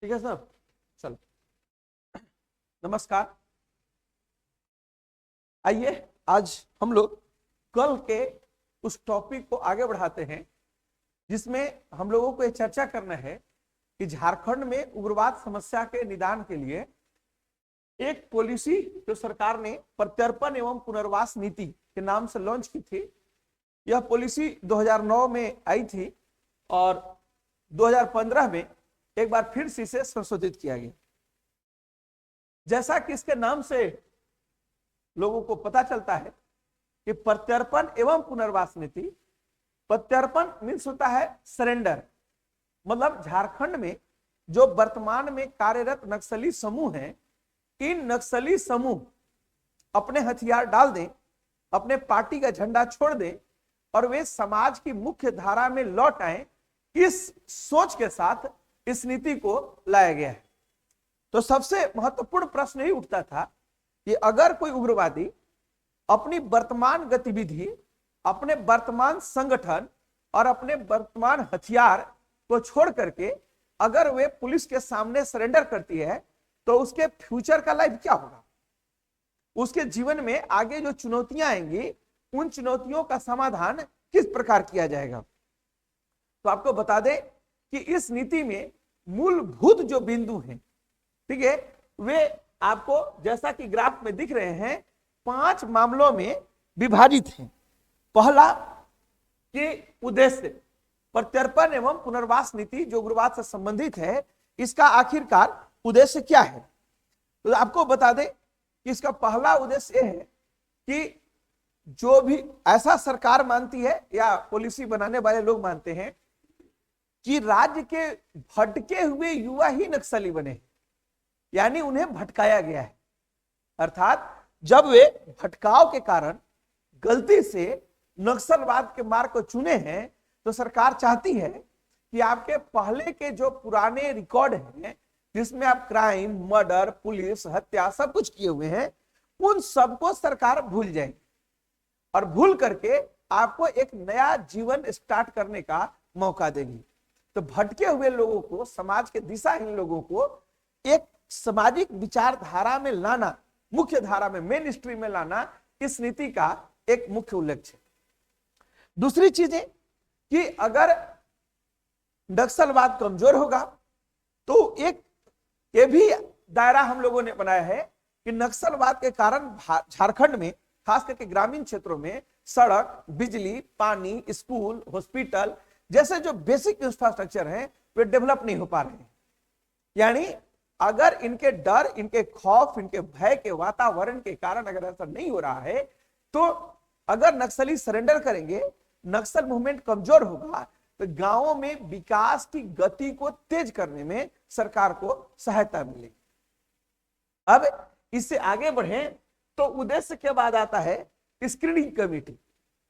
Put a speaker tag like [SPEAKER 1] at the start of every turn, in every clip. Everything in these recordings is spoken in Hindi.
[SPEAKER 1] ठीक है सर, चलो नमस्कार। आइए आज हम लोग कल के उस टॉपिक को आगे बढ़ाते हैं जिसमें हम लोगों को यह चर्चा करना है कि झारखंड में उग्रवाद समस्या के निदान के लिए एक पॉलिसी जो सरकार ने प्रत्यर्पण एवं पुनर्वास नीति के नाम से लॉन्च की थी। यह पॉलिसी 2009 में आई थी और 2015 में एक बार फिर से इसे संशोधित किया गया। जैसा कि इसके नाम से लोगों को पता चलता है कि प्रत्यर्पण एवं पुनर्वास नीति, प्रत्यर्पण मीन्स होता है सरेंडर, मतलब झारखंड में जो वर्तमान में कार्यरत नक्सली समूह हैं, इन नक्सली समूह अपने हथियार डाल दें, अपने पार्टी का झंडा छोड़ दें और वे समाज की मुख्य धारा में लौट आए, इस सोच के साथ इस नीति को लाया गया है। तो सबसे महत्वपूर्ण प्रश्न यही उठता था कि अगर कोई उग्रवादी अपनी वर्तमान गतिविधि, अपने वर्तमान संगठन और अपने वर्तमान हथियार को छोड़ करके अगर वे पुलिस के सामने सरेंडर करती है तो उसके फ्यूचर का लाइफ क्या होगा, उसके जीवन में आगे जो चुनौतियां आएंगी उन चुनौतियों का समाधान किस प्रकार किया जाएगा। तो आपको बता दें कि इस नीति में मूलभूत जो बिंदु हैं, ठीक है, वे आपको जैसा कि ग्राफ में दिख रहे हैं 5 मामलों में विभाजित हैं। पहला कि उद्देश्य, प्रत्यर्पण एवं पुनर्वास नीति जो उग्रवाद से संबंधित है, इसका आखिरकार उद्देश्य क्या है। तो आपको बता दें कि इसका पहला उद्देश्य यह है कि जो भी ऐसा सरकार मानती है या पॉलिसी बनाने वाले लोग मानते हैं कि राज्य के भटके हुए युवा ही नक्सली बने, यानी उन्हें भटकाया गया है। अर्थात जब वे भटकाव के कारण गलती से नक्सलवाद के मार्ग को चुने हैं तो सरकार चाहती है कि आपके पहले के जो पुराने रिकॉर्ड हैं जिसमें आप क्राइम, मर्डर, पुलिस, हत्या सब कुछ किए हुए हैं, उन सबको सरकार भूल जाएगी और भूल करके आपको एक नया जीवन स्टार्ट करने का मौका देगी। तो भटके हुए लोगों को, समाज के दिशाहीन लोगों को एक सामाजिक विचारधारा में लाना, मुख्य धारा में, मेन स्ट्रीम में लाना इस नीति का एक मुख्य उद्देश्य है। दूसरी चीज है कि अगर नक्सलवाद कमजोर होगा तो एक ये भी दायरा हम लोगों ने बनाया है कि नक्सलवाद के कारण झारखंड में खास करके ग्रामीण क्षेत्रों में सड़क, बिजली, पानी, स्कूल, हॉस्पिटल जैसे जो बेसिक इंफ्रास्ट्रक्चर हैं वे डेवलप नहीं हो पा रहे हैं। यानी अगर इनके डर, इनके खौफ, इनके भय के वातावरण के कारण अगर ऐसा नहीं हो रहा है तो अगर नक्सली सरेंडर करेंगे, नक्सल मूवमेंट कमजोर होगा तो गांवों में विकास की गति को तेज करने में सरकार को सहायता मिलेगी। अब इससे आगे बढ़े तो उद्देश्य के बाद आता है स्क्रीनिंग कमेटी,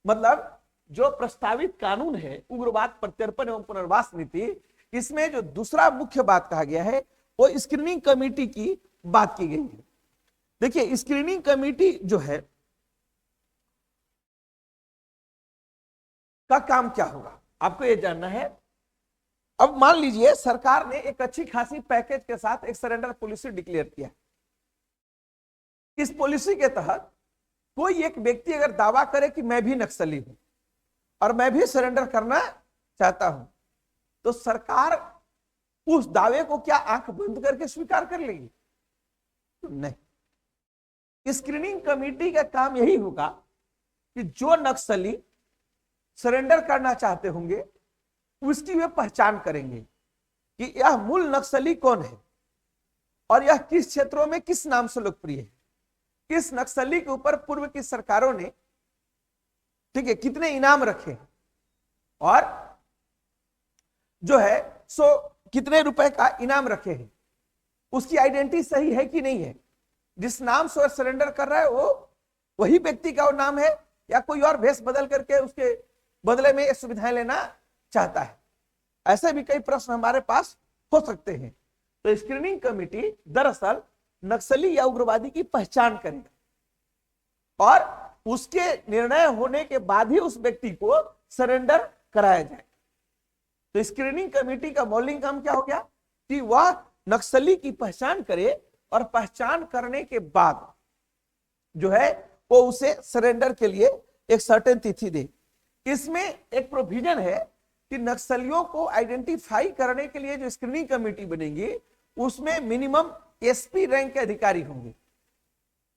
[SPEAKER 1] मतलब जो प्रस्तावित कानून है उग्रवाद प्रत्यर्पण एवं पुनर्वास नीति, इसमें जो दूसरा मुख्य बात कहा गया है वो स्क्रीनिंग कमेटी की बात की गई है। देखिए स्क्रीनिंग कमेटी जो है का काम क्या होगा आपको ये जानना है। अब मान लीजिए सरकार ने एक अच्छी खासी पैकेज के साथ एक सरेंडर पॉलिसी डिक्लेयर किया। इस पॉलिसी के तहत कोई एक व्यक्ति अगर दावा करे कि मैं भी नक्सली हूं और मैं भी सरेंडर करना चाहता हूं तो सरकार उस दावे को क्या आंख बंद करके स्वीकार कर लेगी? नहीं। स्क्रीनिंग कमेटी का काम यही होगा कि जो नक्सली सरेंडर करना चाहते होंगे उसकी वे पहचान करेंगे कि यह मूल नक्सली कौन है और यह किस क्षेत्रों में किस नाम से लोकप्रिय है, किस नक्सली के ऊपर पूर्व की सरकारों ने, ठीक है, कितने इनाम रखे और जो है सो कितने रुपए का इनाम रखे हैं, उसकी आइडेंटिटी सही है कि नहीं है, जिस नाम से सरेंडर कर रहा है वो वही व्यक्ति का वो नाम है या कोई और भेष बदल करके उसके बदले में सुविधाएं लेना चाहता है। ऐसे भी कई प्रश्न हमारे पास हो सकते हैं। तो स्क्रीनिंग कमेटी दरअसल नक्सली या उग्रवादी की पहचान करेगा और उसके निर्णय होने के बाद ही उस व्यक्ति को सरेंडर कराया जाए। तो स्क्रीनिंग कमेटी का मौलिक काम क्या हो गया कि वह नक्सली की पहचान करे और पहचान करने के बाद जो है वो उसे सरेंडर के लिए एक सर्टेन तिथि दे। इसमें एक प्रोविजन है कि नक्सलियों को आइडेंटिफाई करने के लिए जो स्क्रीनिंग कमेटी बनेगी उसमें मिनिमम एसपी रैंक के अधिकारी होंगे।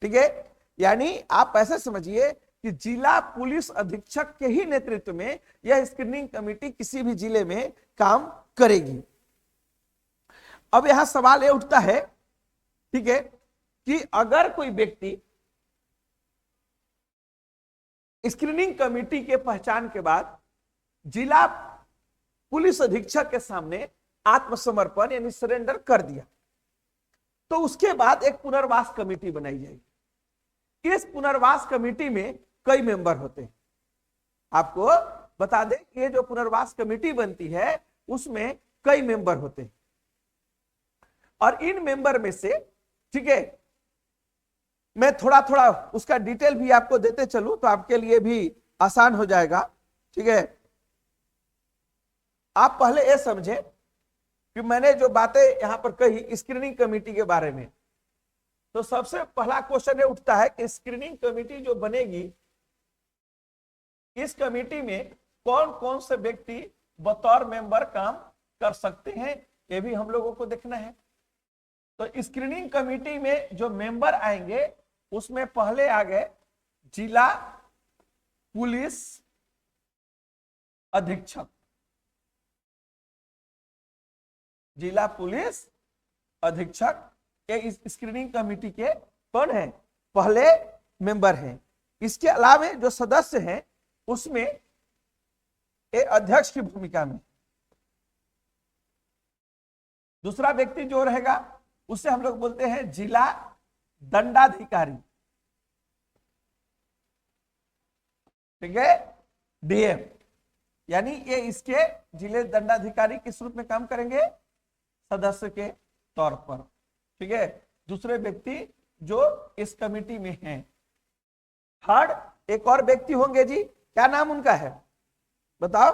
[SPEAKER 1] ठीक है, यानी आप ऐसा समझिए कि जिला पुलिस अधीक्षक के ही नेतृत्व में यह स्क्रीनिंग कमेटी किसी भी जिले में काम करेगी। अब यहां सवाल यह उठता है, ठीक है, कि अगर कोई व्यक्ति स्क्रीनिंग कमेटी के पहचान के बाद जिला पुलिस अधीक्षक के सामने आत्मसमर्पण यानी सरेंडर कर दिया, तो उसके बाद एक पुनर्वास कमेटी बनाई जाएगी। इस पुनर्वास कमेटी में कई मेंबर होते हैं। आपको बता दें कि ये जो पुनर्वास कमेटी बनती है उसमें कई मेंबर होते हैं और इन मेंबर में से, ठीक है, मैं थोड़ा थोड़ा उसका डिटेल भी आपको देते चलूं तो आपके लिए भी आसान हो जाएगा। ठीक है, आप पहले यह समझे कि मैंने जो बातें यहां पर कही स्क्रीनिंग कमेटी के बारे में, तो सबसे पहला क्वेश्चन ये उठता है कि स्क्रीनिंग कमेटी जो बनेगी, इस कमेटी में कौन कौन से व्यक्ति बतौर मेंबर काम कर सकते हैं, ये भी हम लोगों को देखना है। तो स्क्रीनिंग कमेटी में जो मेंबर आएंगे उसमें पहले आ गए जिला पुलिस अधीक्षक। जिला पुलिस अधीक्षक ये इस स्क्रीनिंग कमेटी के कौन है, पहले मेंबर हैं। इसके अलावा जो सदस्य हैं उसमें ये अध्यक्ष की भूमिका में दूसरा व्यक्ति जो रहेगा उसे हम लोग बोलते हैं जिला दंडाधिकारी। ठीक है, डीएम, यानी ये इसके जिले दंडाधिकारी किस रूप में काम करेंगे, सदस्य के तौर पर। ठीक है, दूसरे व्यक्ति जो इस कमेटी में हैं। थर्ड एक और व्यक्ति होंगे जी, क्या नाम उनका है बताओ,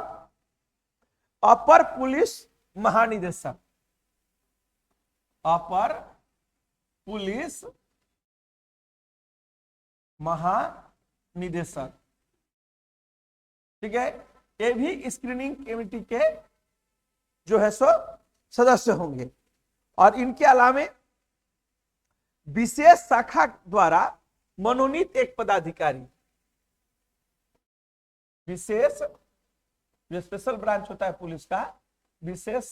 [SPEAKER 1] अपर पुलिस महानिदेशक। अपर पुलिस महानिदेशक। ठीक है, ये भी स्क्रीनिंग कमेटी के जो है सो सदस्य होंगे। और इनके अलावे विशेष शाखा द्वारा मनोनीत एक पदाधिकारी, विशेष जो स्पेशल ब्रांच होता है पुलिस का, विशेष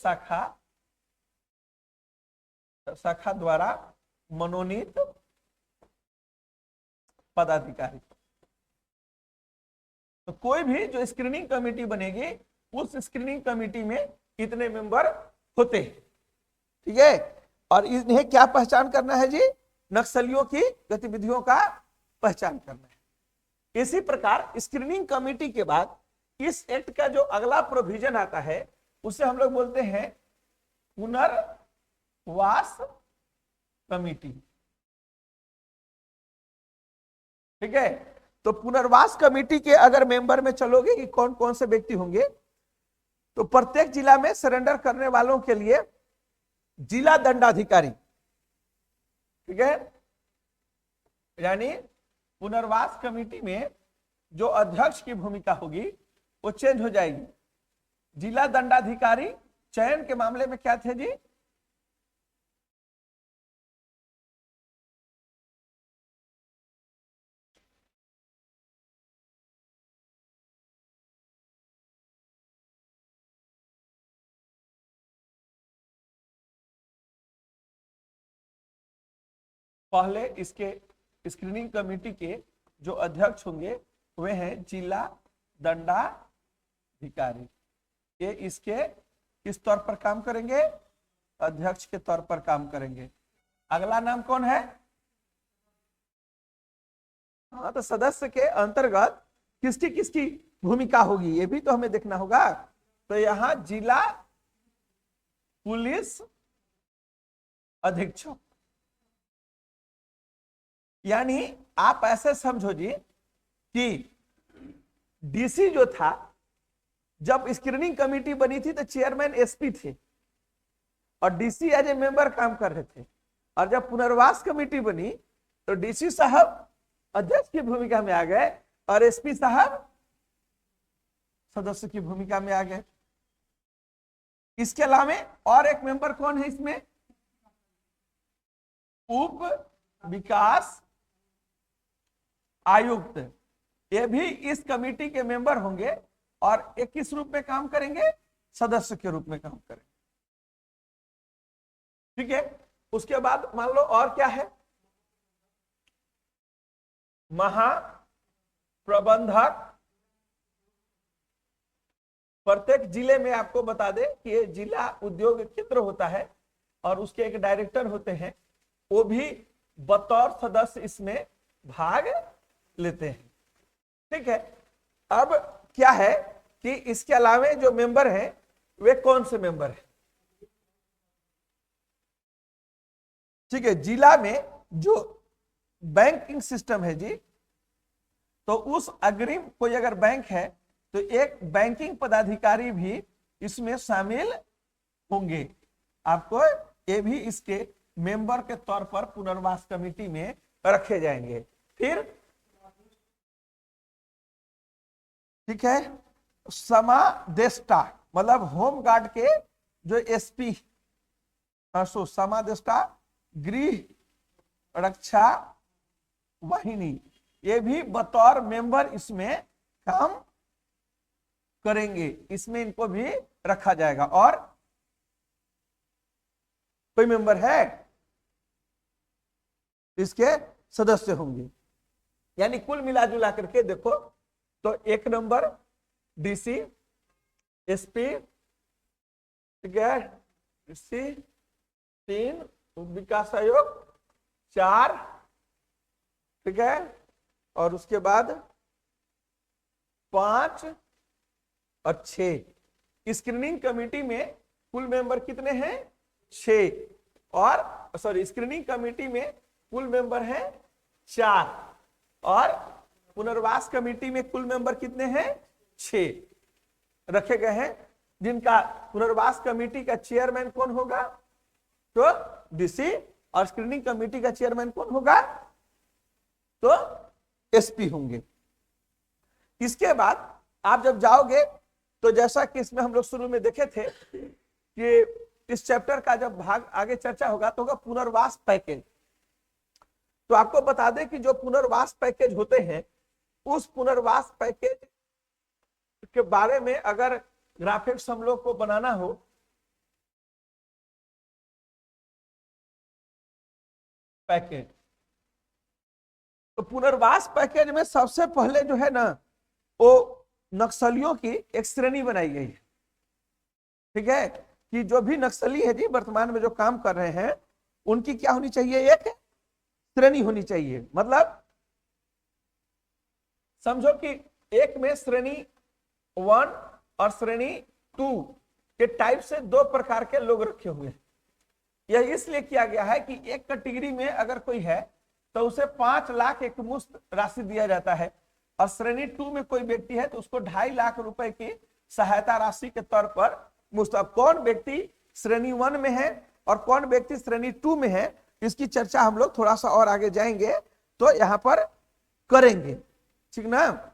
[SPEAKER 1] शाखा द्वारा मनोनीत पदाधिकारी। तो कोई भी जो स्क्रीनिंग कमेटी बनेगी उस स्क्रीनिंग कमेटी में इतने मेंबर होते हैं। ठीक है, और इन्हें क्या पहचान करना है जी, नक्सलियों की गतिविधियों का पहचान करना है। इसी प्रकार स्क्रीनिंग कमेटी के बाद इस एक्ट का जो अगला प्रोविजन आता है उसे हम लोग बोलते हैं पुनर्वास कमेटी। ठीक है, तो पुनर्वास कमेटी के अगर मेंबर में चलोगे कि कौन कौन से व्यक्ति होंगे, तो प्रत्येक जिला में सरेंडर करने वालों के लिए जिला दंडाधिकारी। ठीक है, यानी पुनर्वास कमेटी में जो अध्यक्ष की भूमिका होगी वो चेंज हो जाएगी। जिला दंडाधिकारी चयन के मामले में क्या थे जी, पहले इसके स्क्रीनिंग कमेटी के जो अध्यक्ष होंगे वे हैं जिला दंडाधिकारी। ये इसके किस तौर पर काम करेंगे, अध्यक्ष के तौर पर काम करेंगे। अगला नाम कौन है, हाँ, तो सदस्य के अंतर्गत किसकी किसकी भूमिका होगी ये भी तो हमें देखना होगा। तो यहां जिला पुलिस अधीक्षक, यानी आप ऐसे समझो जी कि डीसी जो था, जब स्क्रीनिंग कमेटी बनी थी तो चेयरमैन एसपी थे और डीसी एज ए मेंबर काम कर रहे थे। और जब पुनर्वास कमेटी बनी तो डीसी साहब अध्यक्ष की भूमिका में आ गए और एसपी साहब सदस्य की भूमिका में आ गए। इसके अलावा और एक मेंबर कौन है इसमें? उप विकास आयुक्त, ये भी इस कमेटी के मेंबर होंगे और ये किस रूप में काम करेंगे? सदस्य के रूप में काम करेंगे। ठीक है, उसके बाद मान लो और क्या है? महाप्रबंधक। प्रत्येक जिले में आपको बता दें कि ये जिला उद्योग केंद्र होता है और उसके एक डायरेक्टर होते हैं, वो भी बतौर सदस्य इसमें भाग लेते हैं। ठीक है, अब क्या है कि इसके अलावे जो मेंबर हैं वे कौन से मेंबर हैं? ठीक है, जिला में जो बैंकिंग सिस्टम है जी, तो उस अग्रिम कोई अगर बैंक है तो एक बैंकिंग पदाधिकारी भी इसमें शामिल होंगे। आपको ये भी इसके मेंबर के तौर पर पुनर्वास कमेटी में रखे जाएंगे। फिर ठीक है, समादेष्टा मतलब होमगार्ड के जो एसपी, समादेष्टा गृह रक्षा वाहिनी, ये भी बतौर मेंबर इसमें काम करेंगे, इसमें इनको भी रखा जाएगा। और कोई मेंबर है इसके सदस्य होंगे। यानी कुल मिला जुला करके देखो तो एक नंबर डीसी, एसपी, ठीक है, डीसी 3, विकास आयोग 4, ठीक है, और उसके बाद 5 और 6। स्क्रीनिंग कमेटी में कुल मेंबर कितने हैं? 6। और सॉरी, स्क्रीनिंग कमेटी में कुल मेंबर हैं 4 और पुनर्वास कमेटी में कुल मेंबर कितने हैं? 6 रखे गए हैं, जिनका पुनर्वास कमेटी का चेयरमैन कौन होगा? तो डीसी। और स्क्रीनिंग कमेटी का चेयरमैन कौन होगा? तो एसपी होंगे। इसके बाद आप जब जाओगे तो जैसा कि इसमें हम लोग शुरू में देखे थे कि इस चैप्टर का जब भाग आगे चर्चा होगा तो होगा पुनर्वास पैकेज। तो आपको बता दें कि जो पुनर्वास पैकेज होते हैं, उस पुनर्वास पैकेज के बारे में अगर ग्राफिक्स हम लोग को बनाना हो पैकेज, तो पुनर्वास पैकेज में सबसे पहले जो है ना, वो नक्सलियों की एक श्रेणी बनाई गई है। ठीक है, कि जो भी नक्सली है जी वर्तमान में जो काम कर रहे हैं, उनकी क्या होनी चाहिए? एक श्रेणी होनी चाहिए। मतलब समझो कि एक में श्रेणी 1 और श्रेणी 2 के टाइप से 2 प्रकार के लोग रखे हुए हैं। यह इसलिए किया गया है कि एक कैटेगरी में अगर कोई है तो उसे 5 लाख एक मुश्त राशि दिया जाता है, और श्रेणी 2 में कोई व्यक्ति है तो उसको 2.5 लाख रुपए की सहायता राशि के तौर पर मुश्त। अब कौन व्यक्ति श्रेणी 1 में है और कौन व्यक्ति श्रेणी 2 में है, इसकी चर्चा हम लोग थोड़ा सा और आगे जाएंगे तो यहां पर करेंगे। ठीक ना।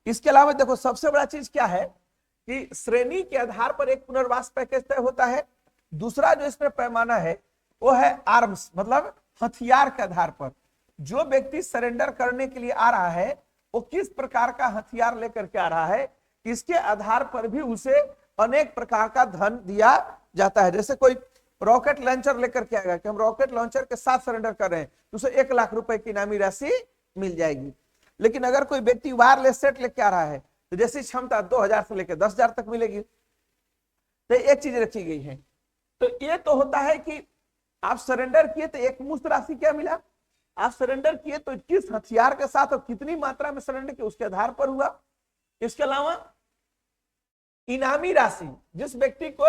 [SPEAKER 1] इसके अलावा देखो सबसे बड़ा चीज क्या है कि श्रेणी के आधार पर एक पुनर्वास पैकेज तय होता है। दूसरा जो इसमें पैमाना है वो है आर्म्स, मतलब हथियार के आधार पर जो व्यक्ति सरेंडर करने के लिए आ रहा है वो किस प्रकार का हथियार लेकर के आ रहा है, इसके आधार पर भी उसे अनेक प्रकार का धन दिया जाता है। जैसे कोई रॉकेट लॉन्चर लेकर के आएगा कि हम रॉकेट लॉन्चर के साथ सरेंडर कर रहे हैं तो उसे 1 लाख रुपए की इनामी राशि मिल जाएगी। लेकिन अगर कोई व्यक्ति वायरलेस सेट लेके आ रहा है तो जैसी क्षमता 2000 से लेकर 10,000 तक मिलेगी। तो एक चीज रखी गई है। तो ये तो होता है कि आप सरेंडर किए तो एक मुश्त राशि क्या मिला, आप सरेंडर किए तो किस हथियार के साथ और कितनी मात्रा में सरेंडर किए उसके आधार पर हुआ। इसके अलावा इनामी राशि, जिस व्यक्ति को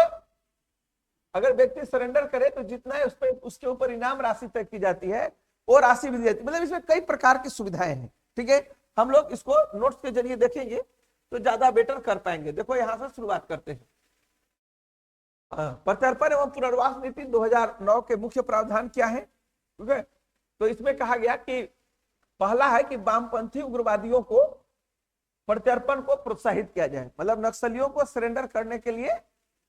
[SPEAKER 1] अगर व्यक्ति सरेंडर करे तो जितना है उस पर उसके ऊपर इनाम राशि तय की जाती है, वो राशि भी दी जाती है। मतलब इसमें कई प्रकार की सुविधाएं हैं। ठीक है, हम लोग इसको नोट्स के जरिए देखेंगे तो ज्यादा बेटर कर पाएंगे। देखो यहां से शुरुआत करते हैं। प्रत्यर्पण एवं पुनर्वास नीति 2009 के मुख्य प्रावधान क्या है? ठीक है, तो इसमें कहा गया कि पहला है कि वामपंथी उग्रवादियों को प्रत्यर्पण को प्रोत्साहित किया जाए, मतलब नक्सलियों को सरेंडर करने के लिए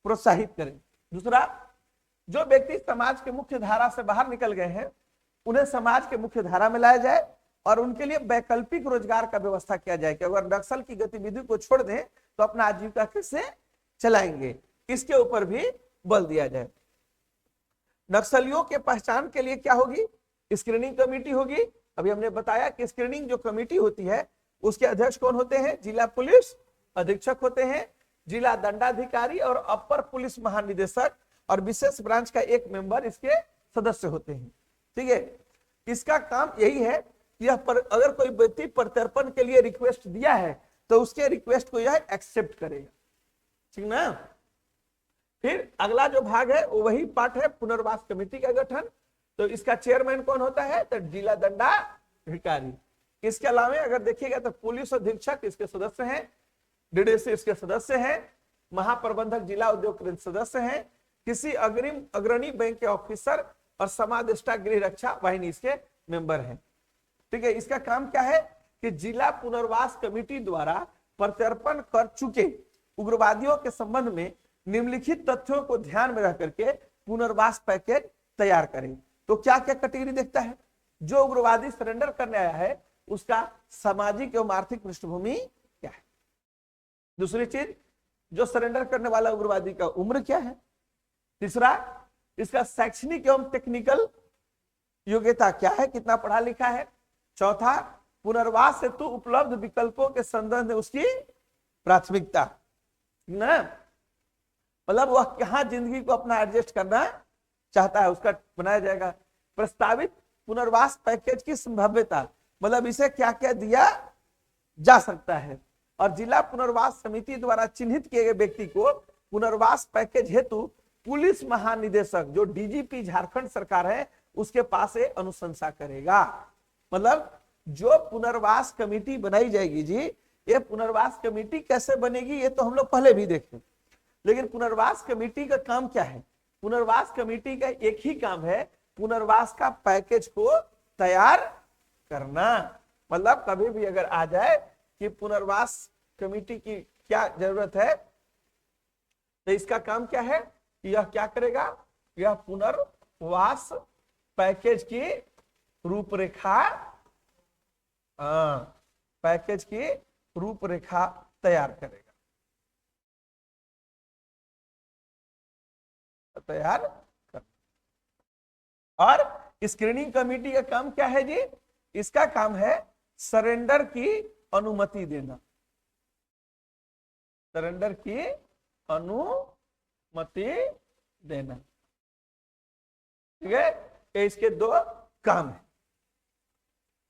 [SPEAKER 1] प्रोत्साहित करें। दूसरा, जो व्यक्ति समाज के मुख्य धारा से बाहर निकल गए हैं उन्हें समाज के मुख्य धारा में लाया जाए और उनके लिए वैकल्पिक रोजगार का व्यवस्था किया जाए कि अगर नक्सल की गतिविधि को छोड़ दें तो अपना आजीविका कैसे चलाएंगे, इसके ऊपर भी बल दिया जाए। नक्सलियों के पहचान के लिए क्या होगी? स्क्रीनिंग कमेटी होगी। अभी हमने बताया कि स्क्रीनिंग जो कमेटी होती है उसके अध्यक्ष कौन होते हैं? जिला पुलिस अधीक्षक होते हैं, जिला दंडाधिकारी और अपर पुलिस महानिदेशक और विशेष ब्रांच का एक मेंबर इसके सदस्य होते हैं। ठीक है, इसका काम यही है कि अगर कोई व्यक्ति प्रत्यर्पण के लिए रिक्वेस्ट दिया है तो उसके रिक्वेस्ट को यह एक्सेप्ट करेगा। ठीक ना? फिर अगला जो भाग है वो वही पार्ट है पुनर्वास कमेटी का गठन। तो इसका चेयरमैन कौन होता है? तो जिला दंडाधिकारी। इसके अलावा अगर देखिएगा तो पुलिस अधीक्षक इसके सदस्य हैं, डीडीसी इसके सदस्य हैं, महाप्रबंधक जिला उद्योग केंद्र सदस्य हैं, किसी अग्रणी बैंक के ऑफिसर और समादेष्टा गृह रक्षा वाहिनी इसके मेंबर हैं। ठीक है, इसका काम क्या है कि जिला पुनर्वास कमेटी द्वारा प्रत्यर्पण कर चुके उग्रवादियों के संबंध में निम्नलिखित तथ्यों को ध्यान में रख करके पुनर्वास पैकेज तैयार करें। तो क्या क्या कैटेगरी देखता है? जो उग्रवादी सरेंडर करने आया है उसका सामाजिक एवं आर्थिक पृष्ठभूमि क्या है? दूसरी चीज, जो सरेंडर करने वाला उग्रवादी का उम्र क्या है? तीसरा, इसका शैक्षणिक एवं टेक्निकल योग्यता क्या है, कितना पढ़ा लिखा है? चौथा, पुनर्वास हेतु उपलब्ध विकल्पों के संबंध में उसकी प्राथमिकता ना, मतलब वह कहां जिंदगी को अपना एडजस्ट करना चाहता है उसका बनाया जाएगा। प्रस्तावित पुनर्वास पैकेज की संभाव्यता, मतलब इसे क्या क्या दिया जा सकता है। और जिला पुनर्वास समिति द्वारा चिन्हित किए गए व्यक्ति को पुनर्वास पैकेज हेतु पुलिस महानिदेशक जो डीजीपी झारखंड सरकार है उसके पास ये अनुशंसा करेगा। मतलब जो पुनर्वास कमेटी बनाई जाएगी जी, ये पुनर्वास कमेटी कैसे बनेगी ये तो हम लोग पहले भी देखे, लेकिन पुनर्वास कमेटी का काम क्या है? पुनर्वास कमेटी का एक ही काम है, पुनर्वास का पैकेज को तैयार करना। मतलब कभी भी अगर आ जाए कि पुनर्वास कमेटी की क्या जरूरत है तो इसका काम क्या है? यह क्या करेगा? यह पुनर्वास पैकेज की रूपरेखा पैकेज की रूपरेखा तैयार करेगा, तैयार कर। और स्क्रीनिंग कमेटी का काम क्या है जी? इसका काम है सरेंडर की अनुमति देना, सरेंडर की अनुमति देना। ठीक है, ये इसके दो काम है।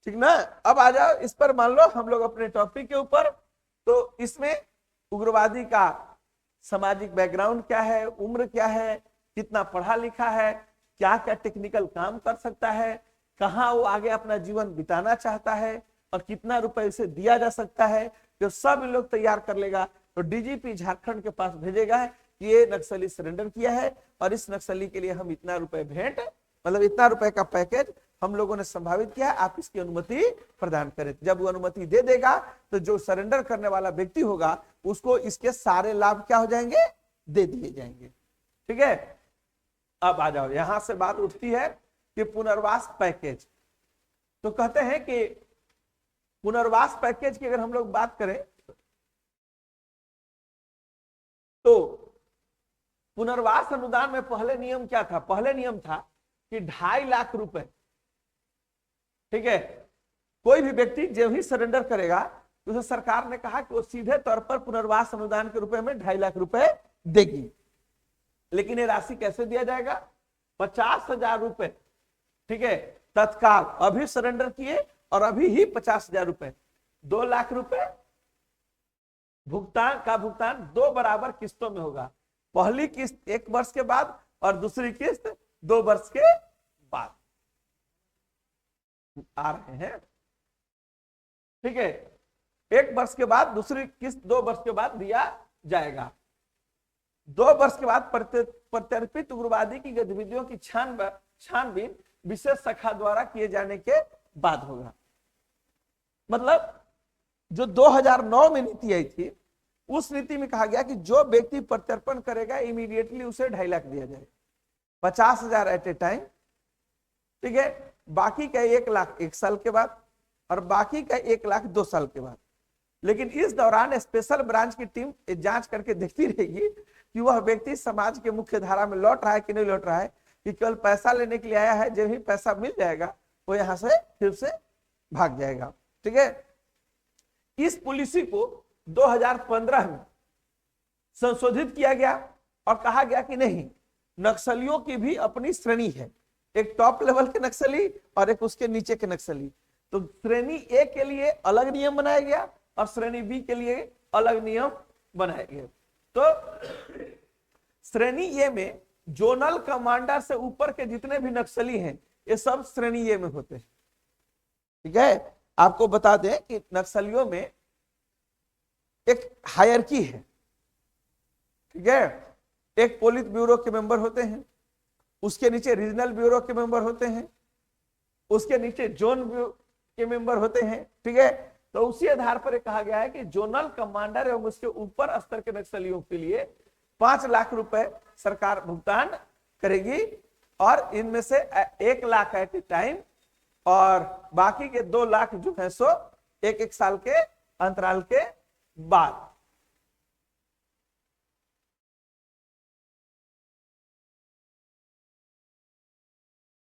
[SPEAKER 1] ठीक ना? अब आ जाओ इस पर, मान लो हम लोग अपने टॉपिक के ऊपर, तो इसमें उग्रवादी का सामाजिक बैकग्राउंड क्या है, उम्र क्या है, कितना पढ़ा लिखा है, क्या क्या टेक्निकल काम कर सकता है, कहाँ वो आगे अपना जीवन बिताना चाहता है और कितना रुपए इसे दिया जा सकता है, जो सब इन लोग तैयार कर लेगा। तो डीजीपी झारखंड के पास भेजेगा कि ये नक्सली सरेंडर किया है और इस नक्सली के लिए हम इतना रुपए भेंट, मतलब इतना रुपए का पैकेज हम लोगों ने संभावित किया है, आप इसकी अनुमति प्रदान करें। जब वो अनुमति दे देगा तो जो सरेंडर करने वाला व्यक्ति होगा उसको इसके सारे लाभ क्या हो जाएंगे? दे दिए जाएंगे। ठीक है, अब आ जाओ, यहां से बात उठती है कि पुनर्वास पैकेज। तो कहते हैं कि पुनर्वास पैकेज की अगर हम लोग बात करें तो पुनर्वास अनुदान में पहले नियम क्या था? पहले नियम था कि 2.5 लाख रुपए, ठीक है, कोई भी व्यक्ति जब ही सरेंडर करेगा तो उसे सरकार ने कहा कि वो सीधे तौर पर पुनर्वास अनुदान के रुपए में 2.5 लाख रुपए देगी। लेकिन ये राशि कैसे दिया जाएगा? 50,000 रुपए, ठीक है, तत्काल अभी सरेंडर किए और अभी ही 50,000 रुपए, 2 लाख रुपए भुगतान दो बराबर किस्तों में होगा। पहली किस्त 1 वर्ष के बाद और दूसरी किस्त 2 वर्ष के बाद आ रहे हैं। ठीक है, 1 वर्ष के बाद दूसरी किस्त 2 वर्ष के बाद दिया जाएगा। 2 वर्ष के बाद प्रत्यर्पित उग्रवादी की गतिविधियों की छानबीन विशेष शाखा द्वारा किए जाने के बाद होगा। मतलब जो 2009 में नीति आई थी, उस नीति में कहा गया कि जो व्यक्ति प्रत्यर्पण करेगा इमीडिएटली उसे 2.5 लाख दिया जाएगा, 50,000 एट ए टाइम, ठीक है। बाकी का 1 लाख 1 साल के बाद और बाकी का 1 लाख 2 साल के बाद। लेकिन इस दौरान स्पेशल ब्रांच की टीम जांच करके देखती रहेगी कि वह व्यक्ति समाज के मुख्य धारा में लौट रहा है कि नहीं लौट रहा है, कि केवल पैसा लेने के लिए आया है, जब ही पैसा मिल जाएगा वो यहां से फिर से भाग जाएगा, ठीक है। इस पॉलिसी को 2015 में संशोधित किया गया और कहा गया कि नहीं, नक्सलियों की भी अपनी श्रेणी है, एक टॉप लेवल के नक्सली और एक उसके नीचे के नक्सली। तो श्रेणी ए के लिए अलग नियम बनाया गया और श्रेणी बी के लिए अलग नियम बनाए गए। तो श्रेणी ए में जोनल कमांडर से ऊपर के जितने भी नक्सली हैं ये सब श्रेणी ए में होते हैं, ठीक है। आपको बता दें कि नक्सलियों में एक हायरकी है, ठीक है। एक पोलित ब्यूरो के मेंबर होते हैं, उसके नीचे रीजनल ब्यूरो के मेंबर होते हैं, उसके नीचे जोन के मेंबर होते हैं, ठीक है। तो उसी आधार पर कहा गया है कि जोनल कमांडर एवं उसके ऊपर स्तर के नक्सलियों के लिए 5 लाख रुपए सरकार भुगतान करेगी और इनमें से 1 लाख एट ए टाइम और बाकी के 2 लाख जो है सो 1-1 साल के अंतराल के बाद।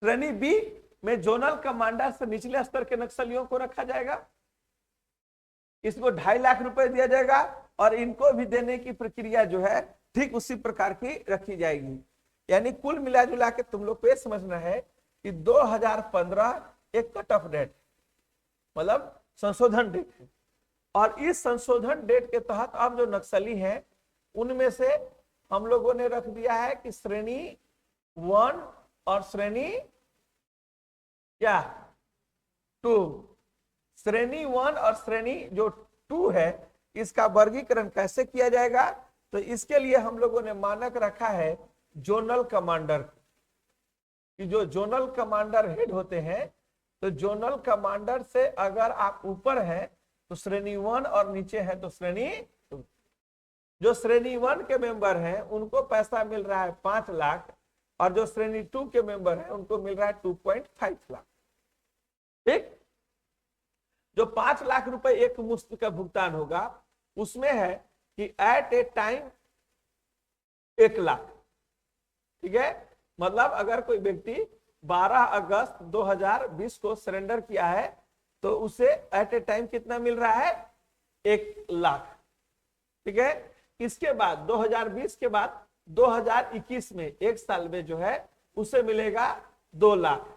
[SPEAKER 1] श्रेणी बी में जोनल कमांडर से निचले स्तर के नक्सलियों को रखा जाएगा, इसको 2.5 लाख रुपए दिया जाएगा और इनको भी देने की प्रक्रिया जो है ठीक उसी प्रकार की रखी जाएगी। यानी कुल मिला जुला के तुम लोग को यह समझना है कि 2015 एक कट ऑफ डेट, मतलब संशोधन डेट है, और इस संशोधन डेट के तहत अब जो नक्सली हैं उनमें से हम लोगों ने रख दिया है कि श्रेणी 1 और श्रेणी क्या 2, श्रेणी 1 और श्रेणी जो 2 है इसका वर्गीकरण कैसे किया जाएगा। तो इसके लिए हम लोगों ने मानक रखा है जोनल कमांडर कि जो जोनल कमांडर हेड होते हैं, तो जोनल कमांडर से अगर आप ऊपर हैं तो श्रेणी 1 और नीचे है तो श्रेणी 2। जो श्रेणी 1 के मेंबर हैं उनको पैसा मिल रहा है 5 लाख और जो श्रेणी 2 के मेंबर हैं उनको मिल रहा है 2.5 लाख, ठीक। जो 5 लाख रुपए एक मुश्त का भुगतान होगा उसमें है कि एट ए टाइम 1 लाख, ठीक है। मतलब अगर कोई व्यक्ति 12 अगस्त 2020 को सरेंडर किया है तो उसे एट ए टाइम कितना मिल रहा है 1 लाख, ठीक है। इसके बाद 2020 के बाद 2021 में 1 साल में जो है उसे मिलेगा 2 लाख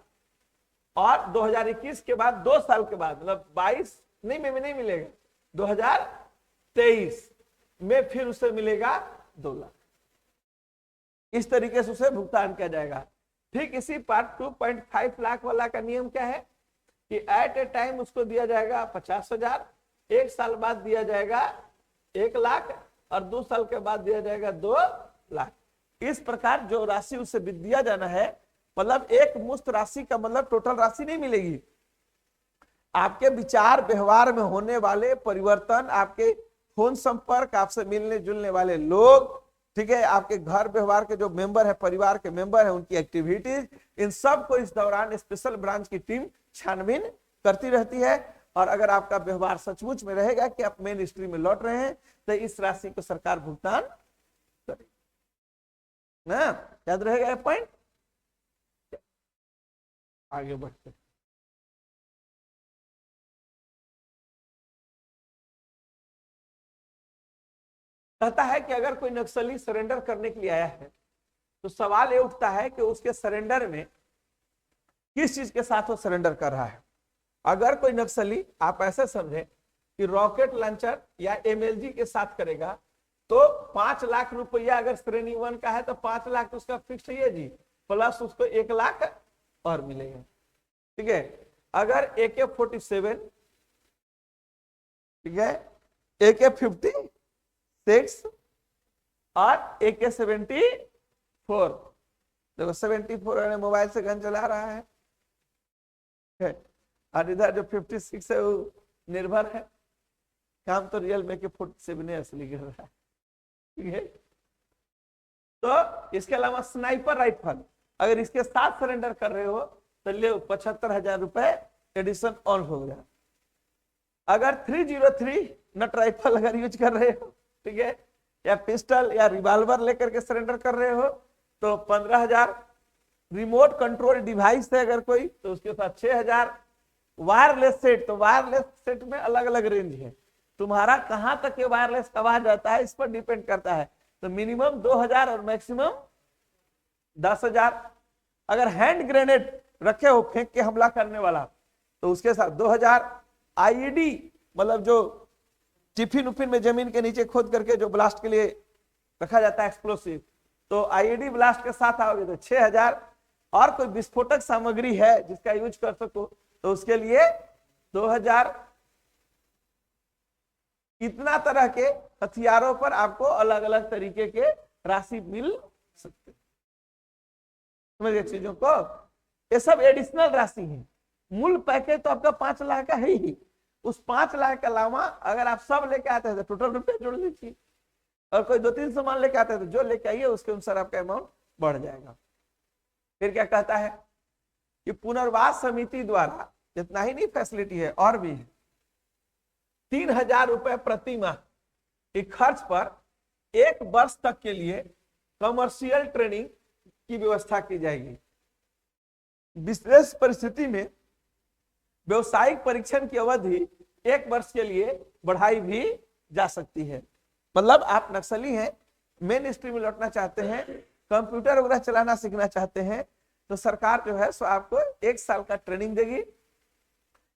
[SPEAKER 1] और 2021 के बाद 2 साल के बाद मतलब 22 में नहीं मिलेगा, 2023 में फिर उसे मिलेगा 2 लाख। इस तरीके से उसे भुगतान किया जाएगा। ठीक इसी पार्ट 2.5 लाख वाला का नियम क्या है कि एट ए टाइम उसको दिया जाएगा 50,000, 1 साल बाद दिया जाएगा 1 लाख और 2 साल के बाद दिया जाएगा 2 लाख। इस प्रकार जो राशि उसे दिया जाना है, मतलब एक मुश्त राशि का मतलब टोटल राशि नहीं मिलेगी। आपके विचार व्यवहार में होने वाले परिवर्तन, आपके फोन संपर्क, आपसे मिलने जुलने वाले लोग, ठीक है, आपके घर व्यवहार के जो मेंबर है, परिवार के मेंबर है, उनकी एक्टिविटीज, इन सब को इस दौरान स्पेशल ब्रांच की टीम छानबीन करती रहती है। और अगर आपका व्यवहार सचमुच में रहेगा कि आप मेन स्ट्रीम में लौट रहे हैं तो इस राशि को सरकार भुगतान करेगी ना। याद रहेगा ये पॉइंट। आगे बढ़ते हैं। कहता है कि अगर कोई नक्सली सरेंडर करने के लिए आया है तो सवाल ये उठता है कि उसके सरेंडर में किस चीज के साथ वो सरेंडर कर रहा है। अगर कोई नक्सली, आप ऐसे समझें कि रॉकेट लॉन्चर या एमएलजी के साथ करेगा तो 5 लाख रुपया अगर श्रेणी 1 का है तो 5 लाख तो उसका फिक्स है जी, प्लस उसको 1 लाख और मिलेगा, ठीक है। अगर AK-47, ठीक है, AK-56, और AK-74। देखो 74 मोबाइल से गन चला रहा है, और इधर जो 56 है वो निर्भर है, काम तो रियल में AK-47 असली कर रहा है। ठीक है, तो इसके अलावा स्नाइपर राइफल अगर इसके साथ सरेंडर कर रहे हो तो ले 75,000 रुपए एडिशन ऑन हो गया। अगर 303 नट राइफल अगर यूज कर रहे हो, ठीक है, या पिस्टल या रिवॉल्वर लेकर के सरेंडर कर रहे हो तो 15,000। रिमोट कंट्रोल डिवाइस है अगर कोई तो उसके साथ 6,000। वायरलेस सेट, तो वायरलेस सेट में अलग अलग रेंज है, तुम्हारा कहां तक ये वायरलेस आवाज आता है इस पर डिपेंड करता है। तो मिनिमम 2,000 और मैक्सिमम 10,000। अगर हैंड ग्रेनेड रखे हो फेंक के हमला करने वाला तो उसके साथ 2,000। आईईडी मतलब जो टिफिन उफिन में जमीन के नीचे खोद करके जो ब्लास्ट के लिए रखा जाता है एक्सप्लोसिव, तो आईईडी ब्लास्ट के साथ आओगे तो 6,000। और कोई विस्फोटक सामग्री है जिसका यूज कर सको तो उसके लिए 2,000। इतना तरह के हथियारों पर आपको अलग अलग तरीके के राशि मिल सकते, समझ गए चीजों को। ये सब एडिशनल राशि है। मूल पैकेज तो आपका 5 लाख का है ही, उस 5 लाख के अलावा अगर आप सब लेके आते हैं तो टोटल रुपए जोड़ लीजिए, और कोई 2-3 सामान लेके आते हैं तो जो लेके आइए उसके अनुसार आपका अमाउंट बढ़ जाएगा। फिर क्या कहता है कि पुनर्वास समिति द्वारा जितना ही नहीं फैसिलिटी है और भी है, 3,000 रुपए प्रति माह के खर्च पर 1 वर्ष तक के लिए कमर्शियल ट्रेनिंग की व्यवस्था की जाएगी। विशेष परिस्थिति में व्यवसायिक परीक्षण की अवधि 1 वर्ष के लिए बढ़ाई भी जा सकती है। मतलब आप नक्सली हैं, मेन स्ट्रीम में लौटना चाहते हैं, कंप्यूटर वगैरह चलाना सीखना चाहते हैं, तो सरकार जो है सो आपको 1 साल का ट्रेनिंग देगी।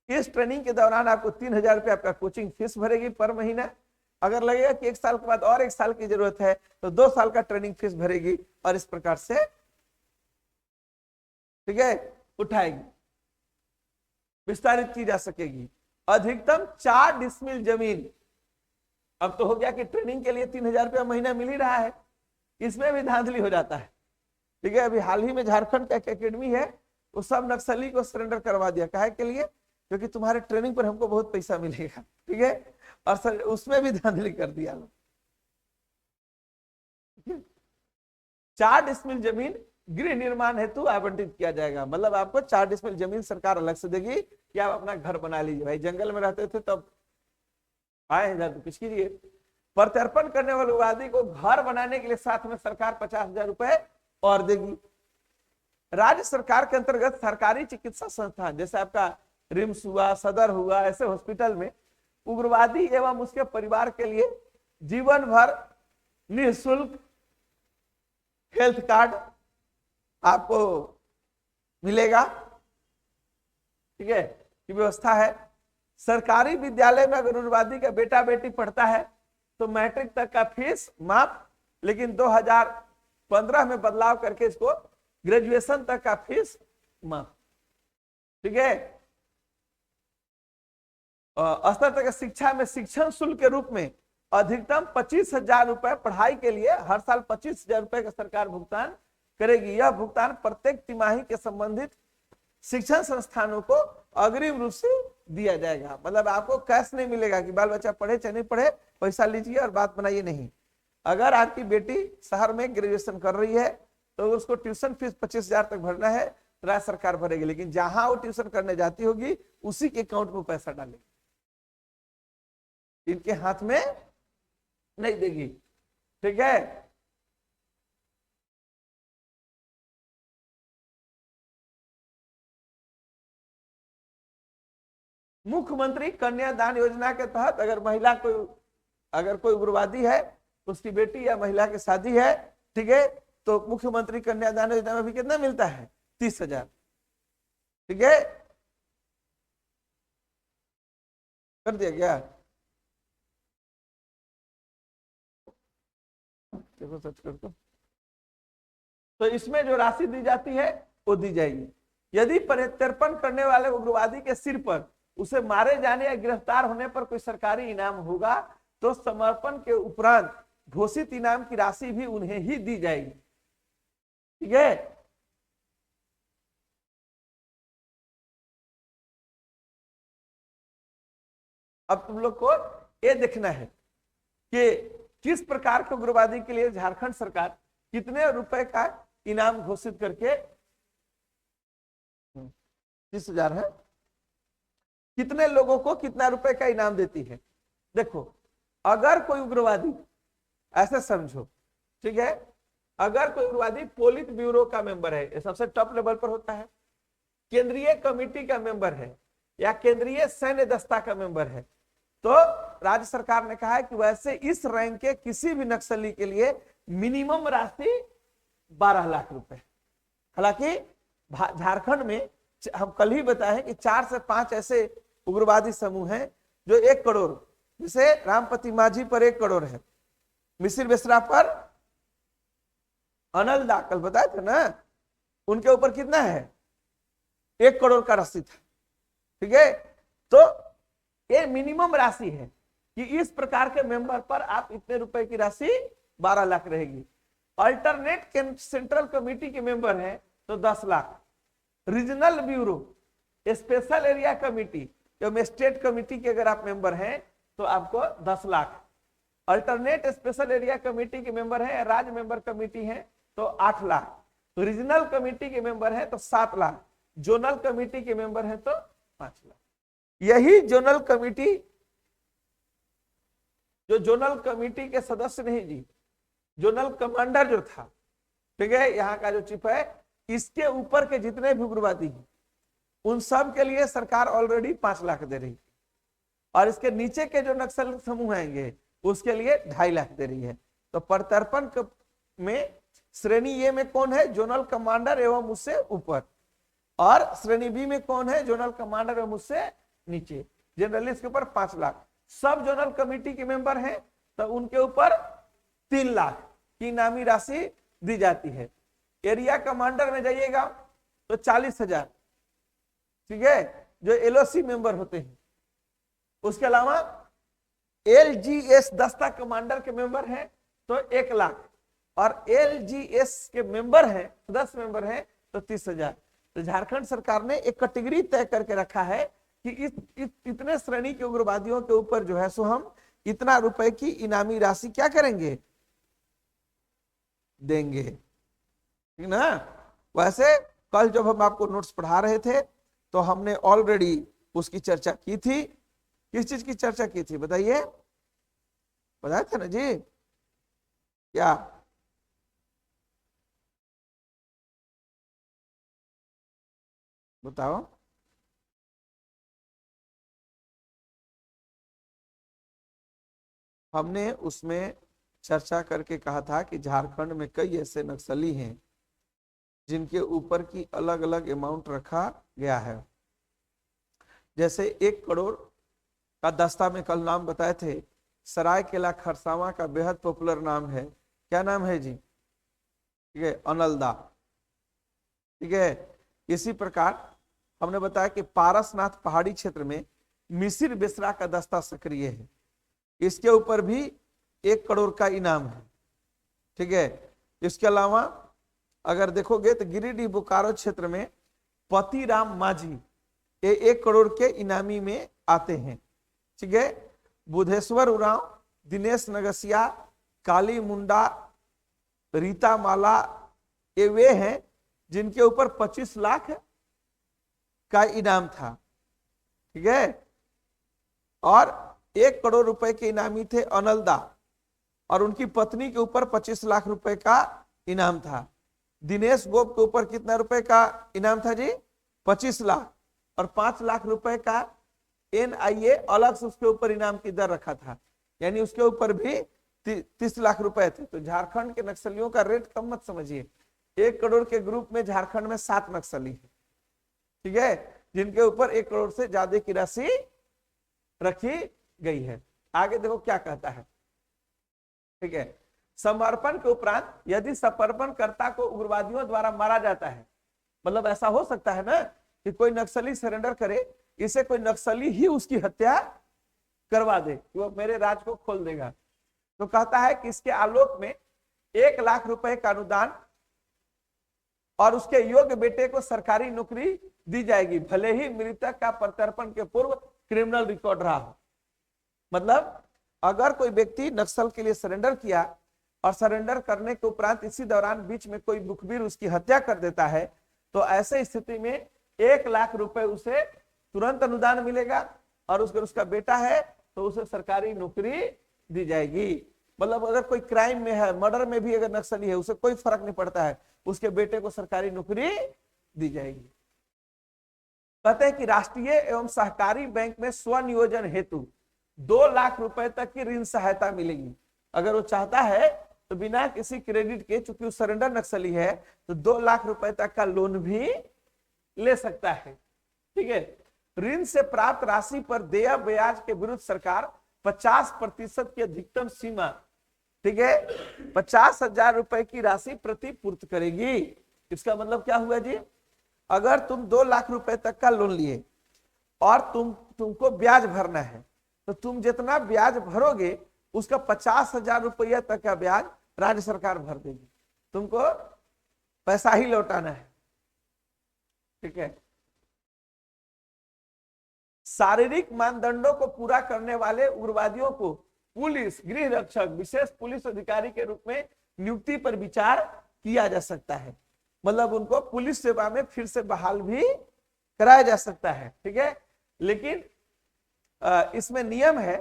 [SPEAKER 1] इस ट्रेनिंग के दौरान आपको 3,000 रुपये आपका कोचिंग फीस भरेगी पर महीना। अगर लगेगा कि 1 साल के बाद और 1 साल की जरूरत है तो 2 साल का ट्रेनिंग फीस भरेगी, और इस प्रकार से ठीक है उठाएगी, विस्तारित की जा सकेगी। अधिकतम 4 डिसमिल जमीन। अब तो हो गया कि ट्रेनिंग के लिए 3,000 रुपया महीना मिल ही रहा है, इसमें भी धांधली हो जाता है। ठीक है, अभी हाल ही में झारखंड का एक एकेडमी है, वो सब नक्सली को सरेंडर करवा दिया। काहे के लिए? क्योंकि तुम्हारे ट्रेनिंग पर हमको बहुत पैसा मिलेगा। ठीक है, और सर उसमें भी धांधली कर दिया लोग। 4 डिसमिल जमीन गृह निर्माण हेतु आवंटित किया जाएगा। मतलब आपको 4 डिसमिल जमीन सरकार अलग से देगी कि आप अपना घर बना लीजिए। भाई जंगल में रहते थे तब आए हैं तो कुछ कीजिए। प्रत्यर्पण करने वाले उग्रवादी को घर बनाने के लिए साथ में सरकार 50,000 रुपए और देगी। राज्य सरकार के अंतर्गत सरकारी चिकित्सा संस्थान जैसे आपका रिम्स हुआ, सदर हुआ, ऐसे हॉस्पिटल में उग्रवादी एवं उसके परिवार के लिए जीवन भर निःशुल्क हेल्थ कार्ड आपको मिलेगा। ठीक है, की व्यवस्था है। सरकारी विद्यालय में अगर उग्रवादी का बेटा बेटी पढ़ता है तो मैट्रिक तक का फीस माफ, लेकिन 2015 में बदलाव करके इसको ग्रेजुएशन तक का फीस माफ। ठीक है, स्तर तक शिक्षा में शिक्षण शुल्क के रूप में अधिकतम 25,000 रुपए पढ़ाई के लिए हर साल 25,000 रुपए का सरकार भुगतान करेगी। यह भुगतान प्रत्येक तिमाही के संबंधित शिक्षण संस्थानों को अग्रिम रूप से दिया जाएगा। मतलब आपको कैश नहीं मिलेगा कि बाल बच्चा पढ़े चाहे नहीं पढ़े पैसा लीजिए और बात बनाइए, नहीं। अगर आपकी बेटी शहर में ग्रेजुएशन कर रही है तो उसको ट्यूशन फीस 25,000 तक भरना है, राज्य सरकार भरेगी। लेकिन जहां वो ट्यूशन करने जाती होगी उसी के अकाउंट में पैसा डालेगी, इनके हाथ में नहीं देगी। ठीक है, मुख्यमंत्री कन्यादान योजना के तहत अगर कोई उग्रवादी है, उसकी बेटी या महिला की शादी है, ठीक है, तो मुख्यमंत्री कन्यादान योजना में भी कितना मिलता है? 30,000। ठीक है, कर दिया गया। देखो सर्च कर तो इसमें जो राशि दी जाती है वो दी जाएगी। यदि प्रत्यर्पण करने वाले उग्रवादी के सिर पर उसे मारे जाने या गिरफ्तार होने पर कोई सरकारी इनाम होगा तो समर्पण के उपरांत घोषित इनाम की राशि भी उन्हें ही दी जाएगी। ठीक है, अब तुम लोग को ये देखना है कि किस प्रकार के उग्रवादी के लिए झारखंड सरकार कितने रुपए का इनाम घोषित करके 30,000 है, कितने लोगों को कितना रुपए का इनाम देती है। देखो, अगर कोई उग्रवादी, ऐसे समझो, ठीक है, अगर कोई उग्रवादी पोलित ब्यूरो का मेंबर है, ये सबसे टॉप लेवल पर होता है, केंद्रीय कमेटी का मेंबर है, या केंद्रीय सैन्य दस्ता का मेंबर है, तो राज्य सरकार ने कहा है कि वैसे इस रैंक के किसी भी नक्सली के लिए मिनिमम राशि 12 लाख रुपए। हालांकि झारखंड में हम कल ही बताए कि 4 से 5 ऐसे उग्रवादी समूह हैं जो 1 करोड़, जैसे रामपति माझी पर 1 करोड़ है, मिसिर बेसरा पर अनल दा कल बताए थे ना, उनके ऊपर कितना है, 1 करोड़ का राशि था। ठीक है, तो ये मिनिमम राशि है कि इस प्रकार के मेंबर पर आप इतने रुपए की राशि 12 लाख रहेगी। अल्टरनेट सेंट्रल कमेटी के मेंबर हैं तो 10 lakh, regional bureau, special area committee या स्टेट कमेटी के अगर आप मेंबर हैं तो आपको 10 lakh, alternate special area committee के मेंबर हैं, राज्य मेंबर कमेटी है तो 8 लाख, रीजनल कमेटी के मेंबर हैं तो 7 लाख, जोनल कमेटी के मेंबर हैं तो 5 लाख। यही जोनल कमेटी, जो जोनल कमेटी के सदस्य नहीं जी, जोनल कमांडर जो था, ठीक है, यहाँ का जो चीफ है, इसके ऊपर के जितने भी उग्रवादी हैं उन सब के लिए सरकार ऑलरेडी 5 लाख दे रही है, और इसके नीचे के जो नक्सल समूह आएंगे उसके लिए 2.5 लाख दे रही है। तो प्रत्यर्पण में श्रेणी ए में कौन है, जोनल कमांडर एवं उससे ऊपर, और श्रेणी बी में कौन है, जोनल कमांडर एवं उससे नीचे। जनरली इसके ऊपर 5 लाख। सब जोनल कमेटी के मेंबर हैं तो उनके ऊपर 3 लाख की इनामी राशि दी जाती है। एरिया कमांडर में जाइएगा तो 40,000, ठीक है, जो एलओसी मेंबर होते हैं। उसके अलावा एलजीएस दस्ता कमांडर के मेंबर हैं तो 1 लाख, और एलजीएस के मेंबर हैं, 10 मेंबर हैं तो 30,000। तो झारखंड सरकार ने एक कैटेगरी तय करके रखा है कि इतने श्रेणी के उग्रवादियों के ऊपर जो है सो हम इतना रुपए की इनामी राशि क्या करेंगे, देंगे, ठीक ना। वैसे कल जब हम आपको नोट्स पढ़ा रहे थे तो हमने ऑलरेडी उसकी चर्चा की थी। किस चीज की चर्चा की थी बताइए, बताया था ना जी, क्या बताओ। हमने उसमें चर्चा करके कहा था कि झारखंड में कई ऐसे नक्सली हैं जिनके ऊपर की अलग अलग अमाउंट रखा गया है। जैसे 1 करोड़ का दस्ता में कल नाम बताए थे, सरायकेला खरसावां का बेहद पॉपुलर नाम है, क्या नाम है जी, ठीक है, अनलदा, ठीक है। इसी प्रकार हमने बताया कि पारसनाथ पहाड़ी क्षेत्र में मिसिर बेसरा का दस्ता सक्रिय है, इसके ऊपर भी 1 करोड़ का इनाम है, ठीक है। इसके अलावा अगर देखोगे तो गिरिडीह बोकारो क्षेत्र में पतिराम माझी ये 1 करोड़ के इनामी में आते हैं, ठीक है। बुधेश्वर उरांव, दिनेश नगसिया, काली मुंडा, रीता माला, ये वे हैं जिनके ऊपर 25 लाख का इनाम था, ठीक है। और 1 करोड़ रुपए के इनामी थे अनलदा, और उनकी पत्नी के ऊपर 25 लाख रुपए का इनाम था। दिनेश गोप के ऊपर कितना रुपए का इनाम था जी, 25 लाख, और 5 लाख रुपए का एनआईए अलग से उसके ऊपर इनाम की दर रखा था, यानी उसके ऊपर भी 30 लाख रुपए थे। तो झारखंड के नक्सलियों का रेट कम मत समझिए, 1 करोड़ के ग्रुप में झारखंड में 7 नक्सली है, ठीक है, जिनके ऊपर 1 करोड़ से ज्यादा की राशि रखी गई है। आगे देखो क्या कहता है, ठीक है। समर्पण के उपरांत यदि समर्पणकर्ता को उग्रवादियों द्वारा मारा जाता है, मतलब ऐसा हो सकता है ना कि कोई नक्सली सरेंडर करे, इसे कोई नक्सली ही उसकी हत्या करवा दे कि वो मेरे राज को खोल देगा, तो कहता है कि इसके आलोक में 1 लाख रुपए का अनुदान और उसके योग्य बेटे को सरकारी नौकरी दी जाएगी, भले ही मृतक का प्रत्यर्पण के पूर्व क्रिमिनल रिकॉर्ड रहा हो। मतलब अगर कोई व्यक्ति नक्सल के लिए सरेंडर किया और सरेंडर करने के उपरांत इसी दौरान बीच में कोई मुखबिर उसकी हत्या कर देता है, तो ऐसे स्थिति में 1 लाख रुपए उसे तुरंत अनुदान मिलेगा और उसका बेटा है तो उसे सरकारी नौकरी दी जाएगी। मतलब अगर कोई क्राइम में है, मर्डर में भी अगर नक्सली है, उसे कोई फर्क नहीं पड़ता है, उसके बेटे को सरकारी नौकरी दी जाएगी। कहते हैं कि राष्ट्रीय एवं सहकारी बैंक में स्वनियोजन हेतु 2 लाख रुपए तक की ऋण सहायता मिलेगी। अगर वो चाहता है तो बिना किसी क्रेडिट के, चूंकि वो सरेंडर नक्सली है, तो 2 लाख रुपए तक का लोन भी ले सकता है। ठीक है। ऋण से प्राप्त राशि पर देय ब्याज के विरुद्ध सरकार 50% की अधिकतम सीमा, ठीक है, 50,000 रुपए की राशि प्रतिपूर्ति करेगी। इसका मतलब क्या हुआ जी, अगर तुम 2 लाख रुपए तक का लोन लिए और तुमको ब्याज भरना है, तो तुम जितना ब्याज भरोगे उसका 50,000 रुपया तक का ब्याज राज्य सरकार भर देगी, तुमको पैसा ही लौटाना है। ठीक है। शारीरिक मानदंडों को पूरा करने वाले उग्रवादियों को पुलिस, गृह रक्षक, विशेष पुलिस अधिकारी के रूप में नियुक्ति पर विचार किया जा सकता है। मतलब उनको पुलिस सेवा में फिर से बहाल भी कराया जा सकता है। ठीक है। लेकिन इसमें नियम है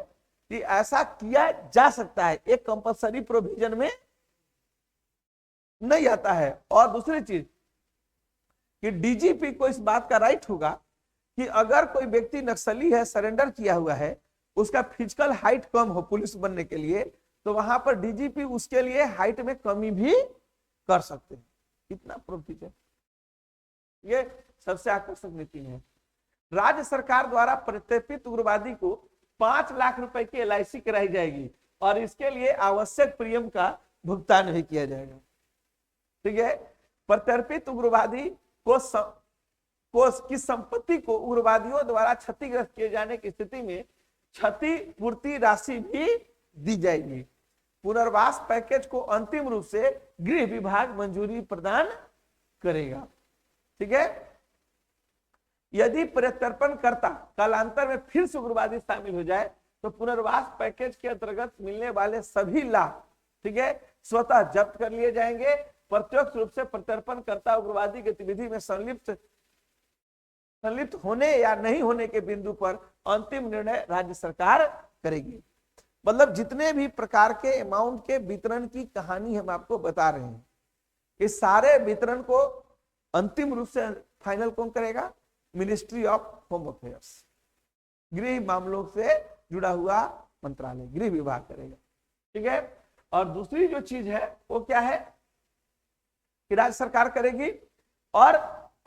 [SPEAKER 1] कि ऐसा किया जा सकता है, एक कंपलसरी प्रोविजन में नहीं आता है। और दूसरी चीज कि डीजीपी को इस बात का राइट होगा कि अगर कोई व्यक्ति नक्सली है, सरेंडर किया हुआ है, उसका फिजिकल हाइट कम हो पुलिस बनने के लिए, तो वहां पर डीजीपी उसके लिए हाइट में कमी भी कर सकते हैं। कितना प्रोविजन, ये सबसे आकर्षक नीति है। राज्य सरकार द्वारा प्रत्यर्पित उग्रवादी को 5 लाख रुपए की LIC कराई जाएगी और इसके लिए आवश्यक प्रीमियम का भुगतान भी किया जाएगा। ठीक है। प्रत्यर्पित उग्रवादी की संपत्ति को उग्रवादियों द्वारा क्षतिग्रस्त किए जाने की स्थिति में क्षतिपूर्ति राशि भी दी जाएगी। पुनर्वास पैकेज को अंतिम रूप से गृह विभाग मंजूरी प्रदान करेगा। ठीक है। यदि प्रत्यर्पण करता कालांतर में फिर से उग्रवादी शामिल हो जाए तो पुनर्वास पैकेज के अंतर्गत मिलने वाले सभी लाभ, ठीक है, स्वतः जब्त कर लिए जाएंगे। प्रत्यक्ष रूप से प्रत्यर्पण करता उग्रवादी गतिविधि में संलिप्त होने या नहीं होने के बिंदु पर अंतिम निर्णय राज्य सरकार करेगी। मतलब जितने भी प्रकार के अमाउंट के वितरण की कहानी हम आपको बता रहे हैं, इस सारे वितरण को अंतिम रूप से फाइनल कौन करेगा? मिनिस्ट्री ऑफ होम अफेयर्स, गृह मामलों से जुड़ा हुआ मंत्रालय, गृह विभाग करेगा। ठीक है। और दूसरी जो चीज है वो क्या है कि राज्य सरकार करेगी। और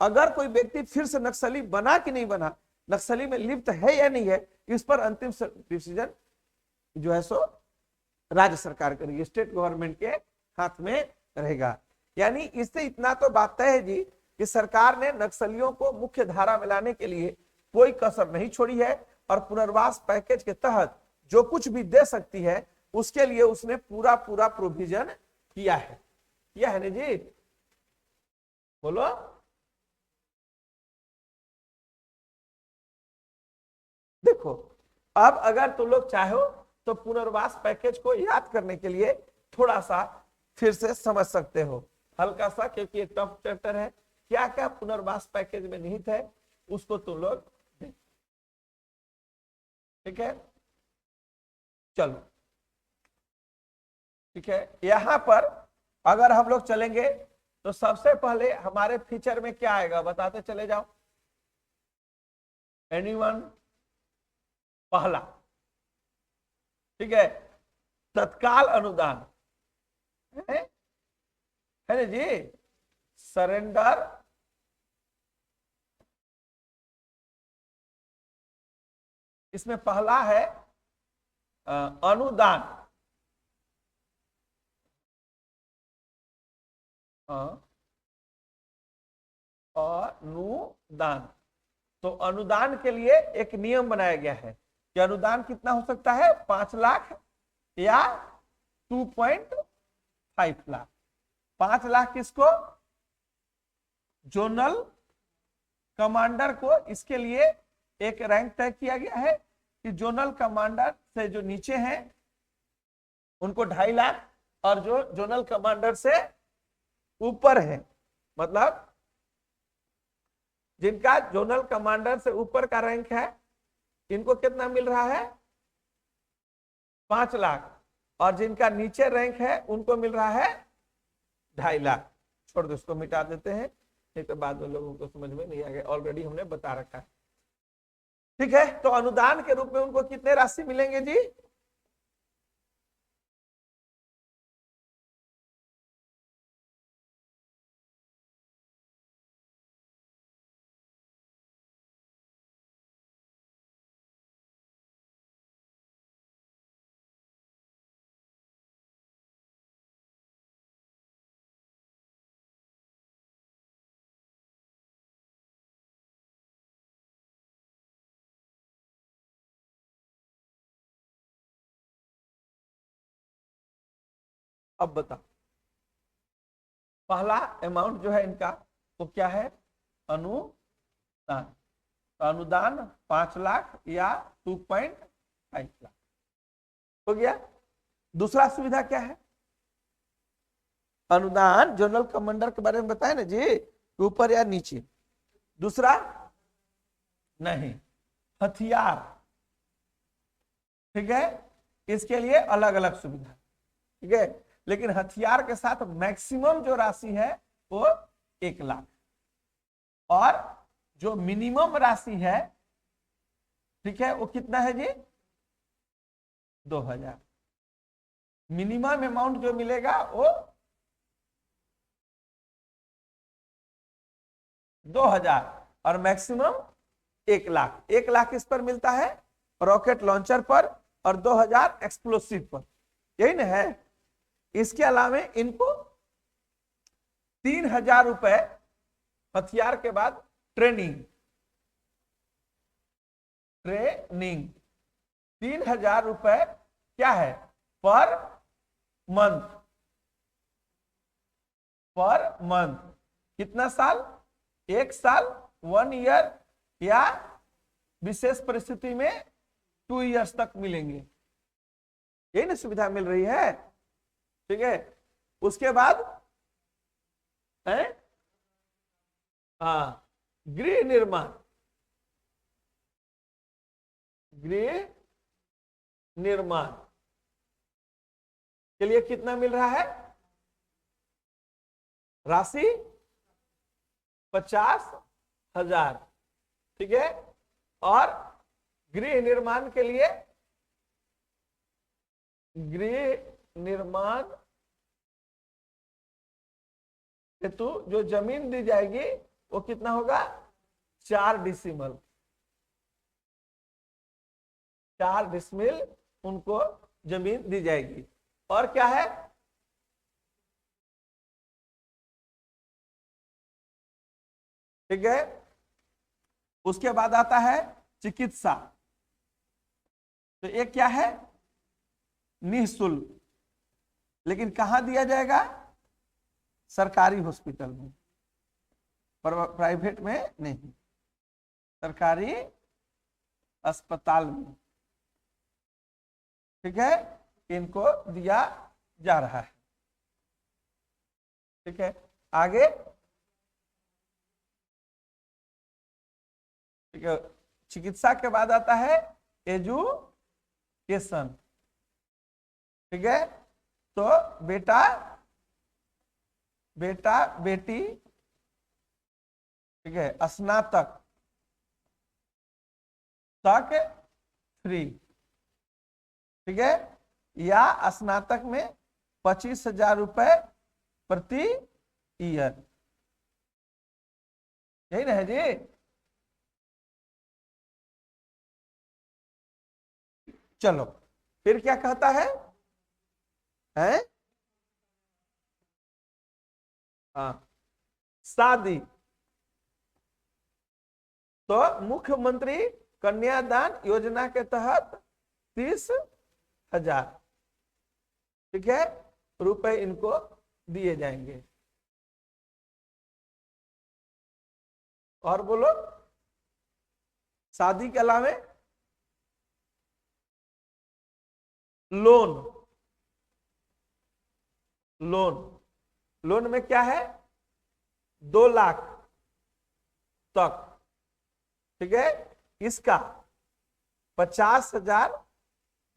[SPEAKER 1] अगर कोई व्यक्ति फिर से नक्सली बना कि नहीं बना, नक्सली में लिप्त है या नहीं है, इस पर अंतिम डिसीजन जो है सो राज्य सरकार करेगी, स्टेट गवर्नमेंट के हाथ में रहेगा। यानी इससे इतना तो बात तय है जी कि सरकार ने नक्सलियों को मुख्य धारा में लाने के लिए कोई कसर नहीं छोड़ी है और पुनर्वास पैकेज के तहत जो कुछ भी दे सकती है उसके लिए उसने पूरा पूरा प्रोविजन किया है। किया है ना जी, बोलो। देखो अब अगर तुम लोग चाहो तो पुनर्वास पैकेज को याद करने के लिए थोड़ा सा फिर से समझ सकते हो, हल्का सा, क्योंकि एक टफ चैप्टर है। क्या क्या पुनर्वास पैकेज में निहित है उसको तुम लोग, ठीक है, चलो। ठीक है। यहां पर अगर हम लोग चलेंगे तो सबसे पहले हमारे फीचर में क्या आएगा बताते चले जाओ। एनीवन? पहला, ठीक है, तत्काल अनुदान है ना जी, सरेंडर इसमें पहला है अनुदान। अनुदान, तो अनुदान के लिए एक नियम बनाया गया है कि अनुदान कितना हो सकता है, 5 लाख या 2.5 लाख। 5 लाख किसको? जोनल कमांडर को। इसके लिए एक रैंक तय किया गया है कि जोनल कमांडर से जो नीचे हैं उनको 2.5 लाख, और जो जोनल कमांडर से ऊपर है, मतलब जिनका जोनल कमांडर से ऊपर का रैंक है, इनको कितना मिल रहा है? 5 लाख। और जिनका नीचे रैंक है उनको मिल रहा है 2.5 लाख। छोड़ दो, इसको मिटा देते हैं, नहीं तो बाद में लोगों को समझ में नहीं आएगा, ऑलरेडी हमने बता रखा है। ठीक है, तो अनुदान के रूप में उनको कितने राशि मिलेंगे जी? अब बताओ, पहला अमाउंट जो है इनका वो क्या है? अनुदान। तो अनुदान 5 लाख या 2.5 लाख हो गया। दूसरा सुविधा क्या है? अनुदान जनरल कमांडर के बारे में बताए ना जी, ऊपर या नीचे। दूसरा नहीं, हथियार। ठीक है, इसके लिए अलग अलग सुविधा। ठीक है, लेकिन हथियार के साथ मैक्सिमम जो राशि है वो 1 लाख, और जो मिनिमम राशि है, ठीक है, वो कितना है जी? 2000। मिनिमम अमाउंट जो मिलेगा वो 2000 और मैक्सिमम 1 लाख। 1 लाख इस पर मिलता है रॉकेट लॉन्चर पर, और 2000 एक्सप्लोसिव पर। यही ना है। इसके अलावा इनको 3000 रुपए हथियार के बाद ट्रेनिंग 3000 रुपए क्या है? Per month. कितना साल? 1 साल, 1 ईयर, या विशेष परिस्थिति में 2 ईयर्स तक मिलेंगे। यही ना सुविधा मिल रही है। ठीक है, उसके बाद है गृह निर्माण। के लिए कितना मिल रहा है? राशि 50,000। ठीक है, और गृह निर्माण के लिए हेतु जो जमीन दी जाएगी वो कितना होगा? 4 डिसिमल। 4 डिसमिल उनको जमीन दी जाएगी। और क्या है? ठीक है, उसके बाद आता है चिकित्सा। तो ये क्या है? निःशुल्क। लेकिन कहां दिया जाएगा? सरकारी हॉस्पिटल में, प्राइवेट में नहीं, सरकारी अस्पताल में। ठीक है, इनको दिया जा रहा है। ठीक है, आगे। ठीक है, चिकित्सा के बाद आता है एजुकेशन। ठीक है, तो बेटा बेटी, ठीक है, स्नातक तक फ्री। ठीक है, या स्नातक में 25,000 रुपए प्रति ईयर। यही ना है जी। चलो, फिर क्या कहता है? शादी। तो मुख्यमंत्री कन्यादान योजना के तहत 30,000। ठीक है, रुपए इनको दिए जाएंगे। और बोलो, शादी के अलावे लोन, लोन, लोन में क्या है, 2 लाख तक, ठीक है, इसका 50,000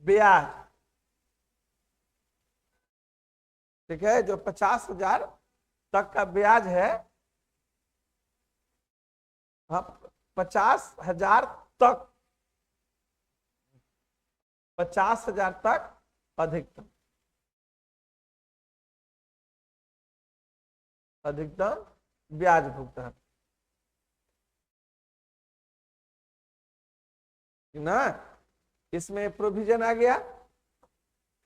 [SPEAKER 1] ब्याज, ठीक है, जो 50,000 तक का ब्याज है, हाँ 50,000 तक, 50,000 तक अधिकतम, अधिकतम ब्याज भुगतान ना, इसमें प्रोविजन आ गया,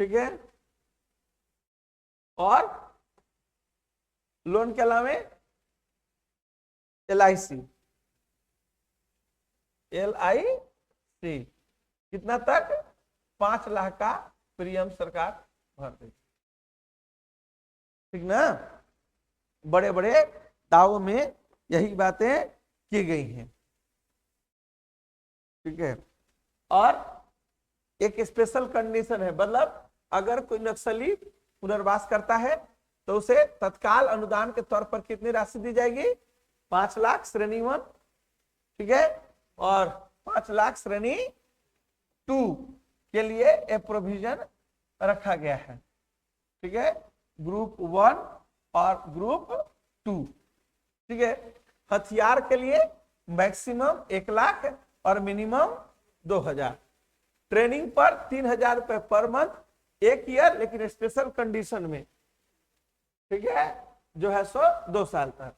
[SPEAKER 1] ठीक है। और लोन के अलावे LIC, LIC कितना तक, 5 लाख का प्रीमियम सरकार भर देगी, ठीक ना। बड़े बड़े दावों में यही बातें की गई हैं, ठीक है। और एक स्पेशल कंडीशन है, मतलब अगर कोई नक्सली पुनर्वास करता है तो उसे तत्काल अनुदान के तौर पर कितनी राशि दी जाएगी, 5 लाख श्रेणी 1, ठीक है, और 5 लाख श्रेणी 2 के लिए एक प्रोविजन रखा गया है, ठीक है, ग्रुप 1 और ग्रुप 2, ठीक है। हथियार के लिए मैक्सिमम 1 लाख और मिनिमम 2,000, ट्रेनिंग पर 3,000 रुपए पर मंथ, 1 ईयर, लेकिन स्पेशल कंडीशन में, ठीक है, जो है सो 2 साल तक।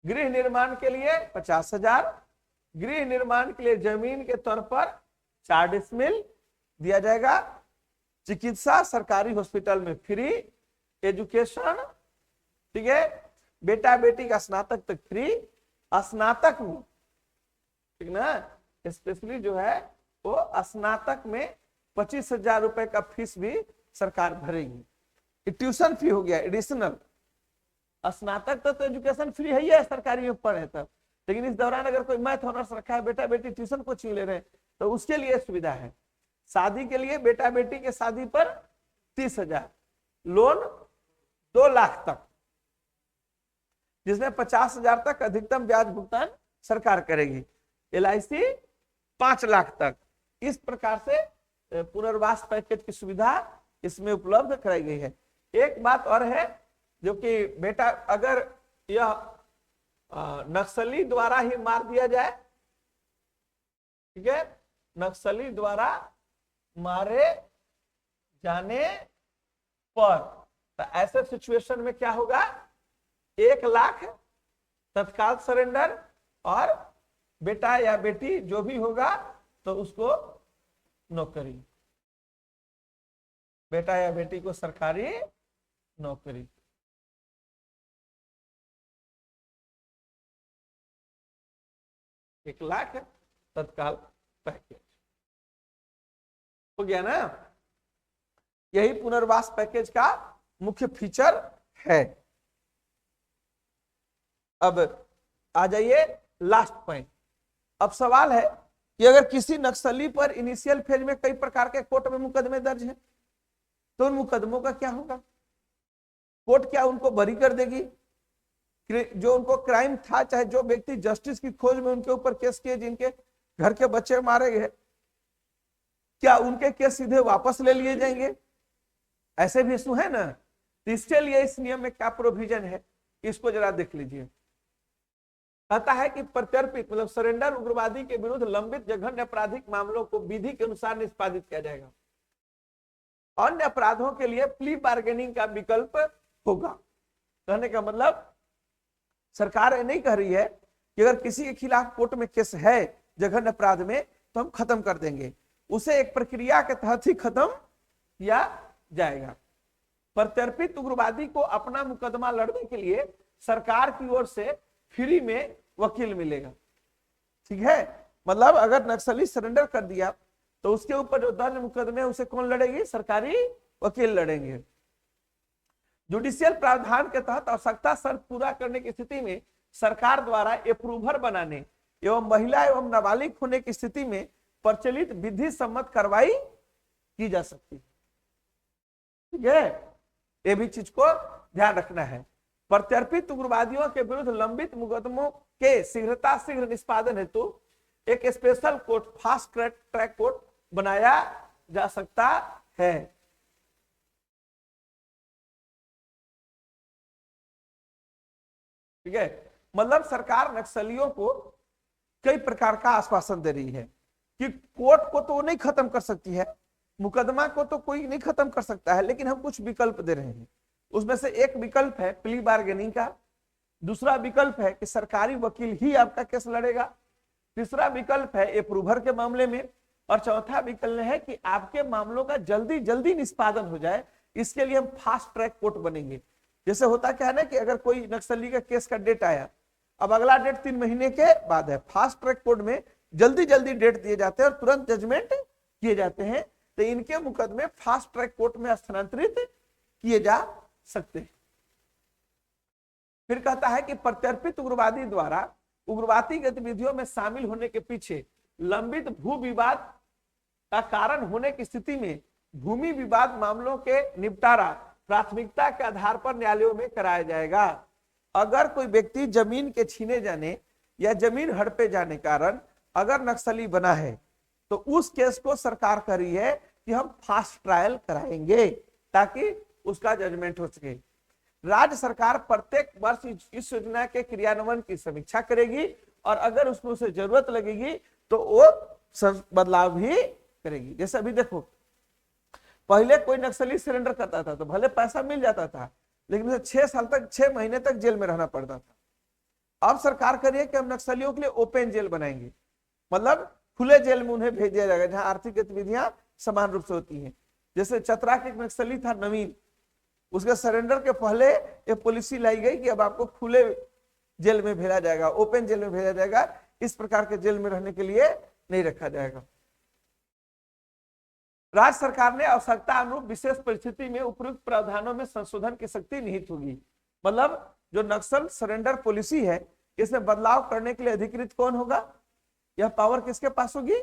[SPEAKER 1] गृह निर्माण के लिए 50,000, गृह निर्माण के लिए जमीन के तौर पर 4 डिसमिल दिया जाएगा। चिकित्सा सरकारी हॉस्पिटल में फ्री, एजुकेशन, ठीक है, बेटा बेटी का स्नातक तक फ्री, स्नातक में, ठीक ना, स्पेशली जो है वो स्नातक में 25,000 रुपए का फीस भी सरकार भरेगी। ट्यूशन फी हो गया एडिशनल, स्नातक तक तो एजुकेशन फ्री है सरकारी में पढ़े तब, लेकिन इस दौरान अगर कोई मैथ ऑनर्स रखा है, बेटा बेटी ट्यूशन कोचिंग ले रहे हैं, तो उसके लिए सुविधा है। शादी के लिए बेटा बेटी के शादी पर 30,000, लोन 2 लाख तक, जिसमें 50,000 तक अधिकतम ब्याज भुगतान सरकार करेगी। LIC 5 लाख तक। इस प्रकार से पुनर्वास पैकेज की सुविधा इसमें उपलब्ध कराई गई है। एक बात और है, जो कि बेटा अगर यह नक्सली द्वारा ही मार दिया जाए, ठीक है, नक्सली द्वारा मारे जाने पर, तो ऐसे सिचुएशन में क्या होगा, 1 लाख तत्काल सरेंडर, और बेटा या बेटी जो भी होगा तो उसको नौकरी, बेटा या बेटी को सरकारी नौकरी। एक लाख तत्काल पैकेज हो गया ना। यही पुनर्वास पैकेज का मुख्य फीचर है। अब आ जाइए लास्ट पॉइंट। अब सवाल है कि अगर किसी नक्सली पर इनिशियल फेज में कई प्रकार के कोर्ट में मुकदमे दर्ज हैं, तो उन मुकदमों का क्या होगा? कोर्ट क्या उनको बरी कर देगी? जो उनको क्राइम था, चाहे जो व्यक्ति जस्टिस की खोज में उनके ऊपर केस किए, जिनके घर के बच्चे मारे गए, क्या उनके केस सीधे वापस ले लिए जाएंगे? ऐसे भी इशू है ना। तो इसके लिए इस नियम में क्या प्रोविजन है, इसको जरा देख लीजिए। कहता है कि प्रत्यर्पित मतलब सरेंडर उग्रवादी के विरुद्ध लंबित जघन्य आपराधिक मामलों को विधि के अनुसार निष्पादित किया जाएगा। अन्य अपराधों के लिए प्ली बार्गेनिंग का विकल्प होगा। कहने का मतलब सरकार नहीं कह रही है कि अगर किसी के खिलाफ कोर्ट में केस है जघन्य अपराध में, तो हम खत्म कर देंगे, उसे एक प्रक्रिया के तहत ही खत्म किया जाएगा। प्रत्यर्पित उग्रवादी को अपना मुकदमा लड़ने के लिए सरकार की ओर से फ्री में वकील मिलेगा। ठीक है, मतलब अगर नक्सली सरेंडर कर दिया तो उसके ऊपर जो दर्ज मुकदमे उसे कौन लड़ेगी? सरकारी वकील लड़ेंगे। जुडिशियल प्रावधान के तहत आवश्यकता शर्त पूरा करने की स्थिति में सरकार द्वारा अप्रूवर बनाने एवं महिला एवं नाबालिग होने की स्थिति में प्रचलित विधि सम्मत कार्रवाई की जा सकती है। ठीक है, ये भी चीज को ध्यान रखना है। प्रत्यर्पित उग्रवादियों के विरुद्ध लंबित मुकदमों के शीघ्र निष्पादन हेतु एक special court, fast track court बनाया जा सकता है। ठीक है, मतलब सरकार नक्सलियों को कई प्रकार का आश्वासन दे रही है कि कोर्ट को तो नहीं खत्म कर सकती है, मुकदमा को तो कोई नहीं खत्म कर सकता है, लेकिन हम कुछ विकल्प दे रहे हैं। उसमें से एक विकल्प है प्ली बार्गेनिंग का, दूसरा विकल्प है कि सरकारी वकील ही आपका केस लड़ेगा, तीसरा विकल्प है अप्रूवर के मामले में, और चौथा विकल्प है कि आपके मामलों का जल्दी जल्दी निष्पादन हो जाए, इसके लिए हम फास्ट ट्रैक कोर्ट बनेंगे। जैसे होता क्या है ना कि अगर कोई नक्सली का केस का डेट आया, अब अगला डेट 3 महीने के बाद है, फास्ट ट्रैक कोर्ट में जल्दी जल्दी डेट दिए जाते हैं और तुरंत जजमेंट किए जाते हैं, तो इनके मुकदमे फास्ट ट्रैक कोर्ट में स्थानांतरित किए जा सकते हैं। फिर कहता है कि प्रत्यर्पित उग्रवादी द्वारा उग्रवादी गतिविधियों में शामिल होने के पीछे लंबित भू विवाद का कारण होने की स्थिति में भूमि विवाद मामलों के निपटारा प्राथमिकता के आधार पर न्यायालयों में कराया जाएगा। अगर कोई व्यक्ति जमीन के छीने जाने या जमीन हड़पे जाने कारण अगर नक्सली बना है, तो उस केस को सरकार कर रही है कि हम फास्ट ट्रायल कराएंगे ताकि उसका जजमेंट हो सके। राज्य सरकार प्रत्येक वर्ष इस योजना के क्रियान्वयन की समीक्षा करेगी और अगर उसमें उसे जरूरत लगेगी तो वो बदलाव भी करेगी। जैसे अभी देखो, पहले कोई नक्सली सरेंडर करता था तो भले पैसा मिल जाता था, लेकिन उसे 6 साल तक 6 महीने तक जेल में रहना पड़ता था। अब सरकार कर रही है कि हम नक्सलियों के लिए ओपन जेल बनाएंगे, मतलब खुले जेल में उन्हें भेज दिया जाएगा जहां आर्थिक गतिविधियां समान रूप से होती हैं। जैसे चतरा के एक नक्सली था नवीन, उसके सरेंडर के पहले ये पॉलिसी लाई गई कि अब आपको खुले जेल में भेजा जाएगा, ओपन जेल में भेजा जाएगा, इस प्रकार के जेल में रहने के लिए नहीं रखा जाएगा। राज्य सरकार ने आवश्यकता अनुरूप विशेष परिस्थिति में उपयुक्त प्रावधानों में संशोधन की शक्ति निहित होगी। मतलब जो नक्सल सरेंडर पॉलिसी है, इसमें बदलाव करने के लिए अधिकृत कौन होगा? यह पावर किसके पास होगी?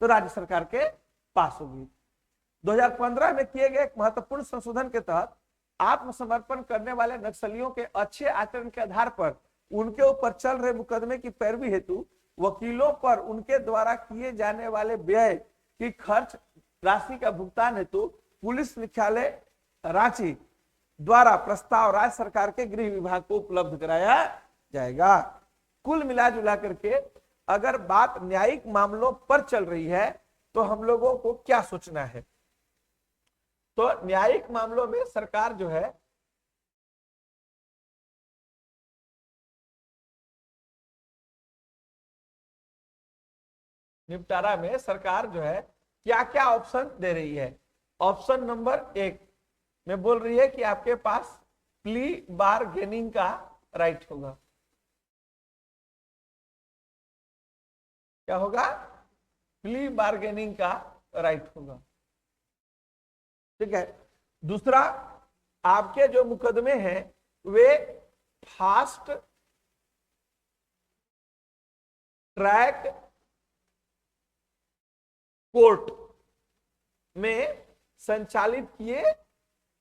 [SPEAKER 1] तो राज्य सरकार के पास होगी। 2015 में किए गए एक महत्वपूर्ण संशोधन के तहत आत्मसमर्पण करने वाले नक्सलियों के अच्छे आचरण के आधार पर उनके ऊपर चल रहे मुकदमे की पैरवी हेतु वकीलों पर उनके द्वारा किए जाने वाले व्यय की खर्च राशि का भुगतान हेतु पुलिस मुख्यालय रांची द्वारा प्रस्ताव राज्य सरकार के गृह विभाग को उपलब्ध कराया जाएगा। कुल मिला जुला करके अगर बात न्यायिक मामलों पर चल रही है तो हम लोगों को क्या सोचना है? तो न्यायिक मामलों में सरकार जो है निपटारा में सरकार जो है क्या क्या ऑप्शन दे रही है। ऑप्शन नंबर 1 में बोल रही है कि आपके पास प्ली बार्गेनिंग का राइट होगा। क्या होगा? प्ली बार्गेनिंग का राइट होगा। ठीक है। दूसरा, आपके जो मुकदमे हैं वे फास्ट ट्रैक कोर्ट में संचालित किए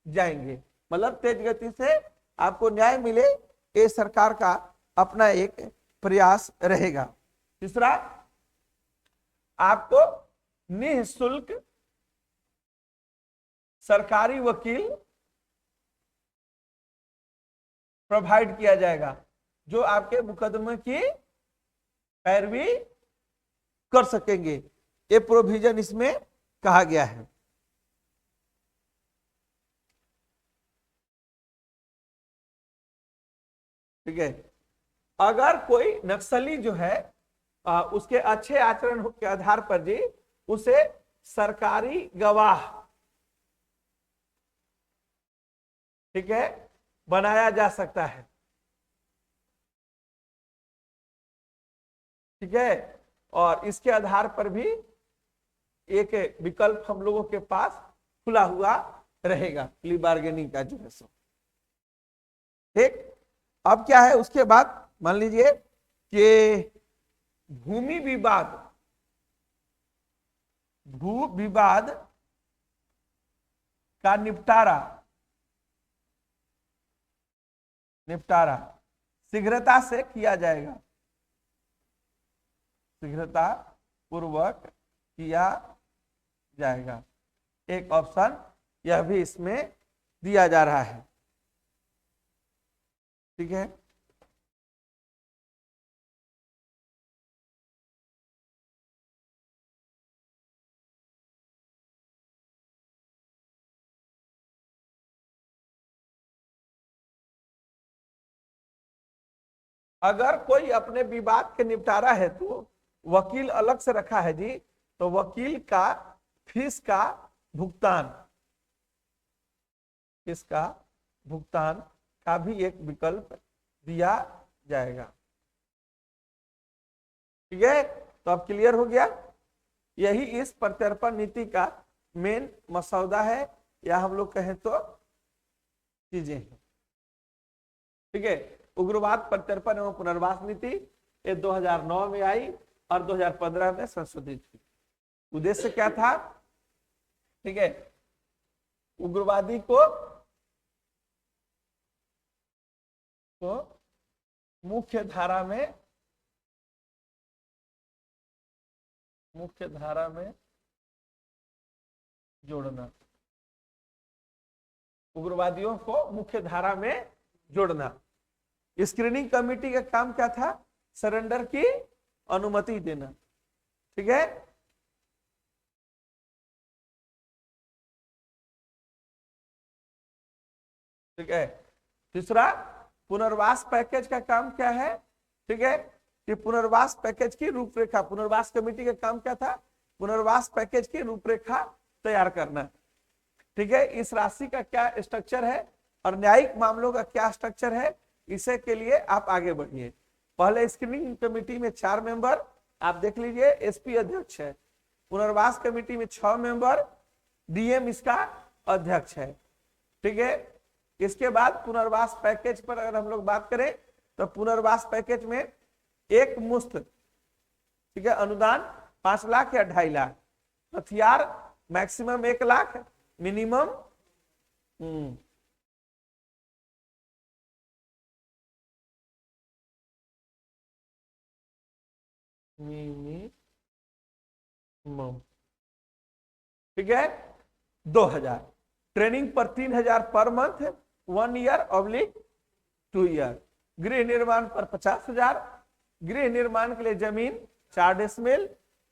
[SPEAKER 1] जाएंगे, मतलब तेज गति से आपको न्याय मिले, ये सरकार का अपना एक प्रयास रहेगा। तीसरा, आपको निःशुल्क सरकारी वकील प्रोवाइड किया जाएगा जो आपके मुकदमे की पैरवी कर सकेंगे। ये प्रोविजन इसमें कहा गया है। ठीक है। अगर कोई नक्सली जो है उसके अच्छे आचरण के आधार पर जी उसे सरकारी गवाह, ठीक है, बनाया जा सकता है। ठीक है। और इसके आधार पर भी एक विकल्प हम लोगों के पास खुला हुआ रहेगा, प्ली बार्गेनिंग का जो है सो। ठीक, अब क्या है उसके बाद मान लीजिए कि भूमि विवाद, भू विवाद का निपटारा शीघ्रता से किया जाएगा, शीघ्रता पूर्वक किया जाएगा। एक ऑप्शन यह भी इसमें दिया जा रहा है। ठीक है, अगर कोई अपने विवाद के निपटारा है तो वकील अलग से रखा है जी, तो वकील का फीस का भुगतान, फीस का भुगतान का भी एक विकल्प दिया जाएगा। ठीक है, तो अब क्लियर हो गया। यही इस प्रत्यर्पण नीति का मेन मसौदा है, या हम लोग कहें तो चीजें हैं। ठीक है, उग्रवाद प्रत्यर्पण एवं पुनर्वास नीति ये 2009 में आई और 2015 में संशोधित हुई। उद्देश्य क्या था? ठीक है, उग्रवादी को तो मुख्य धारा में जोड़ना, उग्रवादियों को मुख्य धारा में जोड़ना। स्क्रीनिंग कमेटी का काम क्या था? सरेंडर की अनुमति देना। ठीक है, ठीक है। तीसरा, पुनर्वास पैकेज का काम क्या है? ठीक है, कि पुनर्वास पैकेज की रूपरेखा, पुनर्वास कमेटी का काम क्या था? पुनर्वास पैकेज की रूपरेखा तैयार करना। ठीक है, इस राशि का क्या स्ट्रक्चर है और न्यायिक मामलों का क्या स्ट्रक्चर है, इसे के लिए आप आगे बढ़िए। पहले स्क्रीनिंग कमेटी में 4 मेंबर आप देख लीजिए, एसपी अध्यक्ष है। पुनर्वास कमेटी में 6 मेंबर, डीएम इसका अध्यक्ष है। ठीक है, इसके बाद पुनर्वास पैकेज पर अगर हम लोग बात करें तो पुनर्वास पैकेज में एक मुश्त, ठीक है, अनुदान 5 लाख या 2.5 लाख, हथियार मैक्सिमम 1 लाख, मिनिमम ठीक है, 2000। ट्रेनिंग पर 3000 per month, 1 year oblique 2 year. गृह निर्माण पर 50,000, गृह निर्माण के लिए जमीन 4 डेसिमल,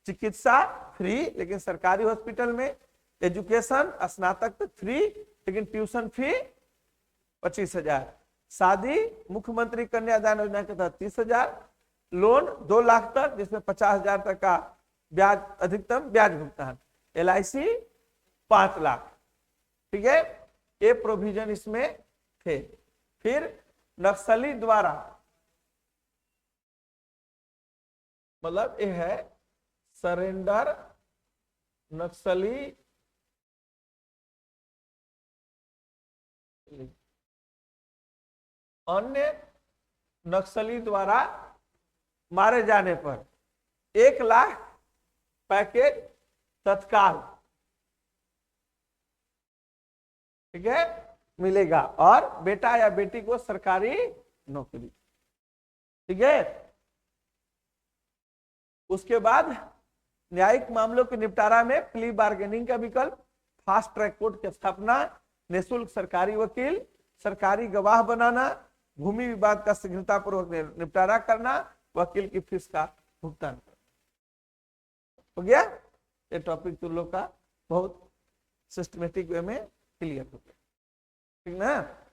[SPEAKER 1] चिकित्सा फ्री लेकिन सरकारी हॉस्पिटल में, एजुकेशन स्नातक तक फ्री लेकिन ट्यूशन फी 25,000, शादी मुख्यमंत्री कन्यादान योजना के तहत 30,000, लोन 2 लाख तक जिसमें 50,000 तक का ब्याज, अधिकतम ब्याज भुगतान, LIC 5 लाख। ठीक है, ये प्रोविजन इसमें थे। फिर नक्सली द्वारा, मतलब ये है सरेंडर, नक्सली अन्य नक्सली द्वारा मारे जाने पर 1 लाख पैकेज तत्काल, ठीक है, मिलेगा, और बेटा या बेटी को सरकारी नौकरी। ठीक है, उसके बाद न्यायिक मामलों के निपटारा में प्ली बार्गेनिंग का विकल्प, फास्ट ट्रैक कोर्ट की स्थापना, निःशुल्क सरकारी वकील, सरकारी गवाह बनाना, भूमि विवाद का शीघ्रतापूर्वक निपटारा करना, वकील की फीस का भुगतान। हो गया, ये टॉपिक तुम लोग का बहुत सिस्टमेटिक वे में क्लियर हो गया। ठीक ना?